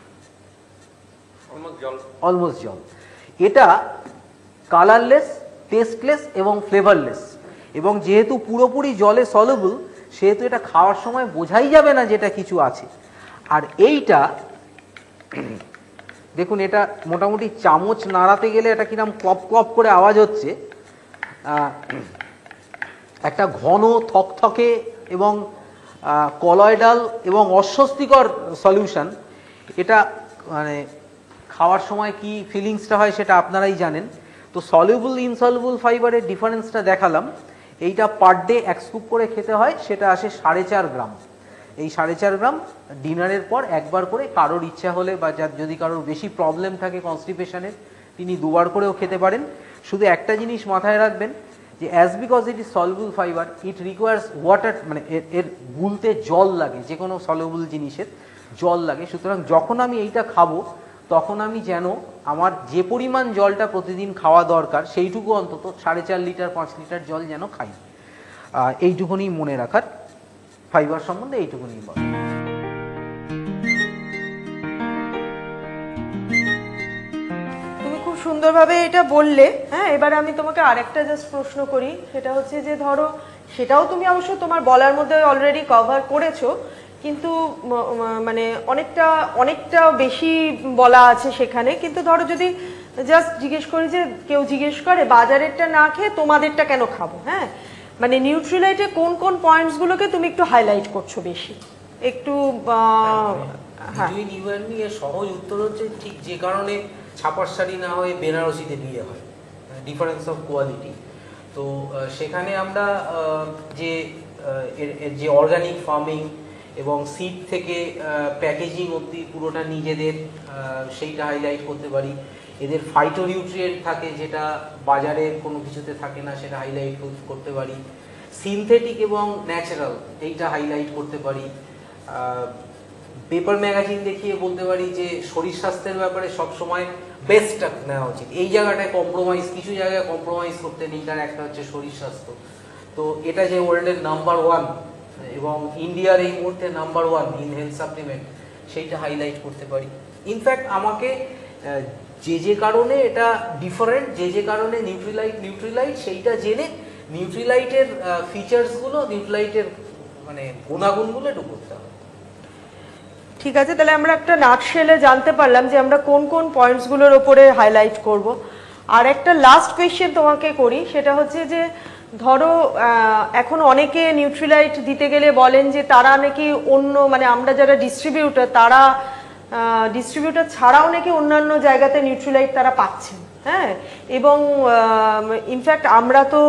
অলমোস্ট জল। এটা কালারলেস, টেস্টলেস এবং ফ্লেভারলেস, এবং যেহেতু পুরোপুরি জলে সলিউবল সেহেতু এটা খাওয়ার সময় বোঝাই যাবে না যেটা কিছু আছে। আর এইটা দেখুন, এটা মোটামুটি চামচ নাড়াতে গেলে এটা কিরকম ক্লপ ক্লপ করে আওয়াজ হচ্ছে। একটা ঘন থকথকে এবং কলয়েডাল এবং অস্বস্তিকর সলিউশন। এটা মানে খাওয়ার সময় কি ফিলিংসটা হয় সেটা আপনারাই জানেন। তো সলিউবল ইনসলিউবল ফাইবারের ডিফারেন্সটা দেখালাম। এইটা পার ডে 1 স্কুপ করে খেতে হয়, সেটা আসে 4.5 গ্রাম। এই 4.5 গ্রাম ডিনারের পর একবার করে, কারোর ইচ্ছা হলে বা যদি কারোর বেশি প্রবলেম থাকে কনস্টিপেশনের তিনি 2বার করেও খেতে পারেন। শুধু একটা জিনিস মাথায় রাখবেন যে as because it is soluble fibre it requires water, মানে এর গুলতে জল লাগে, যে কোনো সলিউবল জিনিসের জল লাগে। সুতরাং যখন আমি এইটা খাবো তখন আমি যেন আমার যে পরিমাণ জলটা প্রতিদিন খাওয়া দরকার সেইটুকু অন্তত 4.5 লিটার 5 লিটার জল যেন খাই। এইটুকুনি মনে রাখার, ফাইবার সম্বন্ধে এইটুকুনি বল। তুমি খুব সুন্দরভাবে এটা বললে। হ্যাঁ, এবার আমি তোমাকে আরেকটা জাস্ট প্রশ্ন করি, সেটা হচ্ছে যে ধরো, সেটাও তুমি অবশ্য তোমার বলার মধ্যে অলরেডি কভার করেছো, কিন্তু মানে অনেকটা বেশি বলা আছে সেখানে। কিন্তু ধরো যদি জাস্ট জিজ্ঞেস করি যে কেউ জিজ্ঞেস করে বাজারেরটা না খেয়ে তোমাদেরটা কেন খাবো, হ্যাঁ, মানে নিউট্রিলাইটে কোন কোন পয়েন্টসগুলোকে তুমি একটু হাইলাইট করছো বেশি একটু? হ্যাঁ, সহজ উত্তর হচ্ছে ঠিক যে কারণে ছাপার শাড়ি না হয়ে বেনারসিতে বিয়ে হয়, ডিফারেন্স অফ কোয়ালিটি। তো সেখানে আমরা যে অর্গানিক ফার্মিং এবং সিড থেকে প্যাকেজিং অবধি পুরোটা নিজেদের, সেইটা হাইলাইট করতে পারি। এদের ফাইটোনিউট্রিয়েন্ট থাকে যেটা বাজারের কোনো কিছুতে থাকে না, সেটা হাইলাইট করতে পারি। সিনথেটিক এবং ন্যাচারাল এইটা হাইলাইট করতে পারি। পেপার ম্যাগাজিন দেখিয়ে বলতে পারি যে শরীর স্বাস্থ্যের ব্যাপারে সবসময় বেস্টটা নেওয়া উচিত, এই জায়গাটায় কম্প্রোমাইজ, কিছু জায়গায় কম্প্রোমাইজ করতে নেই, তার একটা হচ্ছে শরীর স্বাস্থ্য। তো এটা যে ওয়ার্ল্ডের নাম্বার 1 এবং ইন্ডিয়ার এই মুহূর্তে নাম্বার 1 ইন হেলথ সাপ্লিমেন্ট, সেইটা হাইলাইট করতে পারি। ইনফ্যাক্ট আমাকে যে কারণে এটা ডিফারেন্ট, যে কারণে নিউট্রিলাইট সেইটা জেনে নিউট্রিলাইটের ফিচার্সগুলো, নিউট্রিলাইটের মানে গুণাগুণগুলো একটু করতে হবে। ঠিক আছে, তাহলে আমরা একটা নাটশেলে জানতে পারলাম যে আমরা কোন কোন পয়েন্টসগুলোর ওপরে হাইলাইট করব। আর একটা লাস্ট কোয়েশ্চেন তোমাকে করি, সেটা হচ্ছে যে ধরো এখন অনেকে নিউট্রিলাইট দিতে গেলে বলেন যে তারা নাকি অন্য, মানে আমরা যারা ডিস্ট্রিবিউটার, তারা ডিস্ট্রিবিউটার ছাড়াও নাকি অন্যান্য জায়গাতে নিউট্রিলাইট তারা পাচ্ছেন। হ্যাঁ, এবং ইনফ্যাক্ট আমরা তো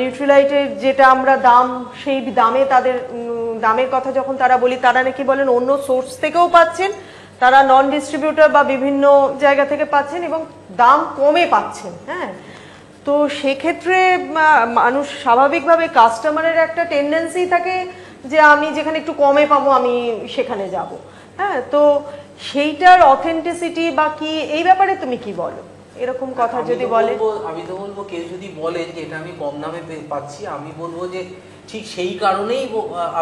নিউট্রিলাইটের যেটা আমরা দাম, সেই দামে তাদের দামের কথা যখন তারা বলি, তারা নাকি বলেন অন্য সোর্স থেকেও পাচ্ছেন, তারা নন ডিস্ট্রিবিউটার বা বিভিন্ন জায়গা থেকে পাচ্ছেন এবং দাম কমে পাচ্ছেন। হ্যাঁ, তো সেক্ষেত্রে মানুষ স্বাভাবিকভাবে, কাস্টমারের একটা টেন্ডেন্সি থাকে যে আমি যেখানে একটু কমে পাবো আমি সেখানে যাব। হ্যাঁ, তো সেইটার অথেন্টিসিটি বা কি, এই ব্যাপারে তুমি কি বলো? এরকম কথা যদি বলে। আমি তো বলবো কেউ যদি বলেন যে এটা আমি কম দামে পাচ্ছি, আমি বলবো যে ঠিক সেই কারণেই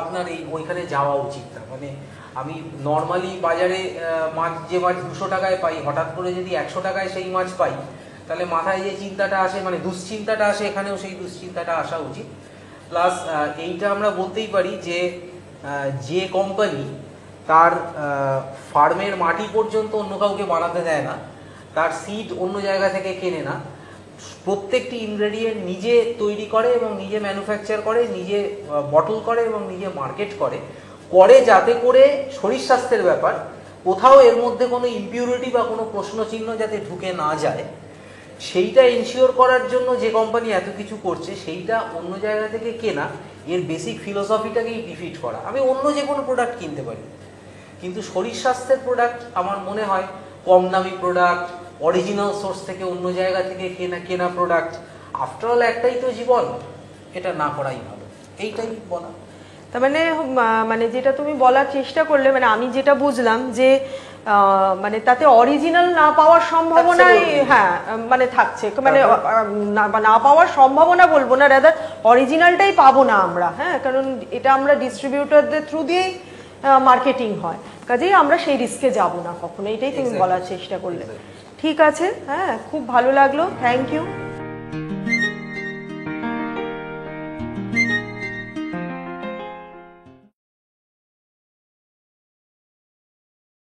আপনার ওইখানে যাওয়া উচিত না। মানে আমি নর্মালি বাজারে মাছ, যে মাছ 200 টাকায় পাই, হঠাৎ করে যদি 100 টাকায় সেই মাছ পাই, তাহলে মাথায় যে চিন্তাটা আসে, মানে দুশ্চিন্তাটা আসে, এখানেও সেই দুশ্চিন্তাটা আসা উচিত। প্লাস এইটা আমরা বলতেই পারি যে যে কোম্পানি তার ফার্মের মাটি পর্যন্ত অন্য কাউকে বানাতে দেয় না, তার সিড অন্য জায়গা থেকে কেনে না, প্রত্যেকটি ইনগ্রেডিয়েন্ট নিজে তৈরি করে এবং নিজে ম্যানুফ্যাকচার করে, নিজে বটল করে এবং নিজে মার্কেট করে, যাতে করে শরীর স্বাস্থ্যের ব্যাপার কোথাও এর মধ্যে কোনো ইমপিউরিটি বা কোনো প্রশ্নচিহ্ন যাতে ঢুকে না যায়, সেইটা এনশিওর করার জন্য যে কোম্পানি এত কিছু করছে, সেইটা অন্য জায়গা থেকে কেনা এর বেসিক ফিলোসফিটাকেই ডিফিট করা। আমি অন্য যে কোনো প্রোডাক্ট কিনতে পারি, কিন্তু শরীর স্বাস্থ্যের প্রোডাক্ট আমার মনে হয় কম দামি প্রোডাক্ট, অরিজিনাল সোর্স থেকে অন্য জায়গা থেকে কেনা প্রোডাক্ট, আফটারঅল একটাই তো জীবন, এটা না করাই ভালো, এইটাই বলা। তার মানে মানে যেটা তুমি বলার চেষ্টা করলে, মানে আমি যেটা বুঝলাম যে মানে তাতে অরিজিনাল না পাওয়ার সম্ভাবনাই, হ্যাঁ মানে থাকছে, মানে না পাওয়ার সম্ভাবনা বলবো না, রাদার অরিজিনালটাই পাবো না আমরা, হ্যাঁ, কারণ এটা আমরা ডিস্ট্রিবিউটরদের থ্রু দিয়েই মার্কেটিং হয়, কাজেই আমরা সেই রিস্কে যাব না কখনো, এটাই তুমি বলার চেষ্টা করলে। ঠিক আছে, হ্যাঁ, খুব ভালো লাগলো, থ্যাংক ইউ।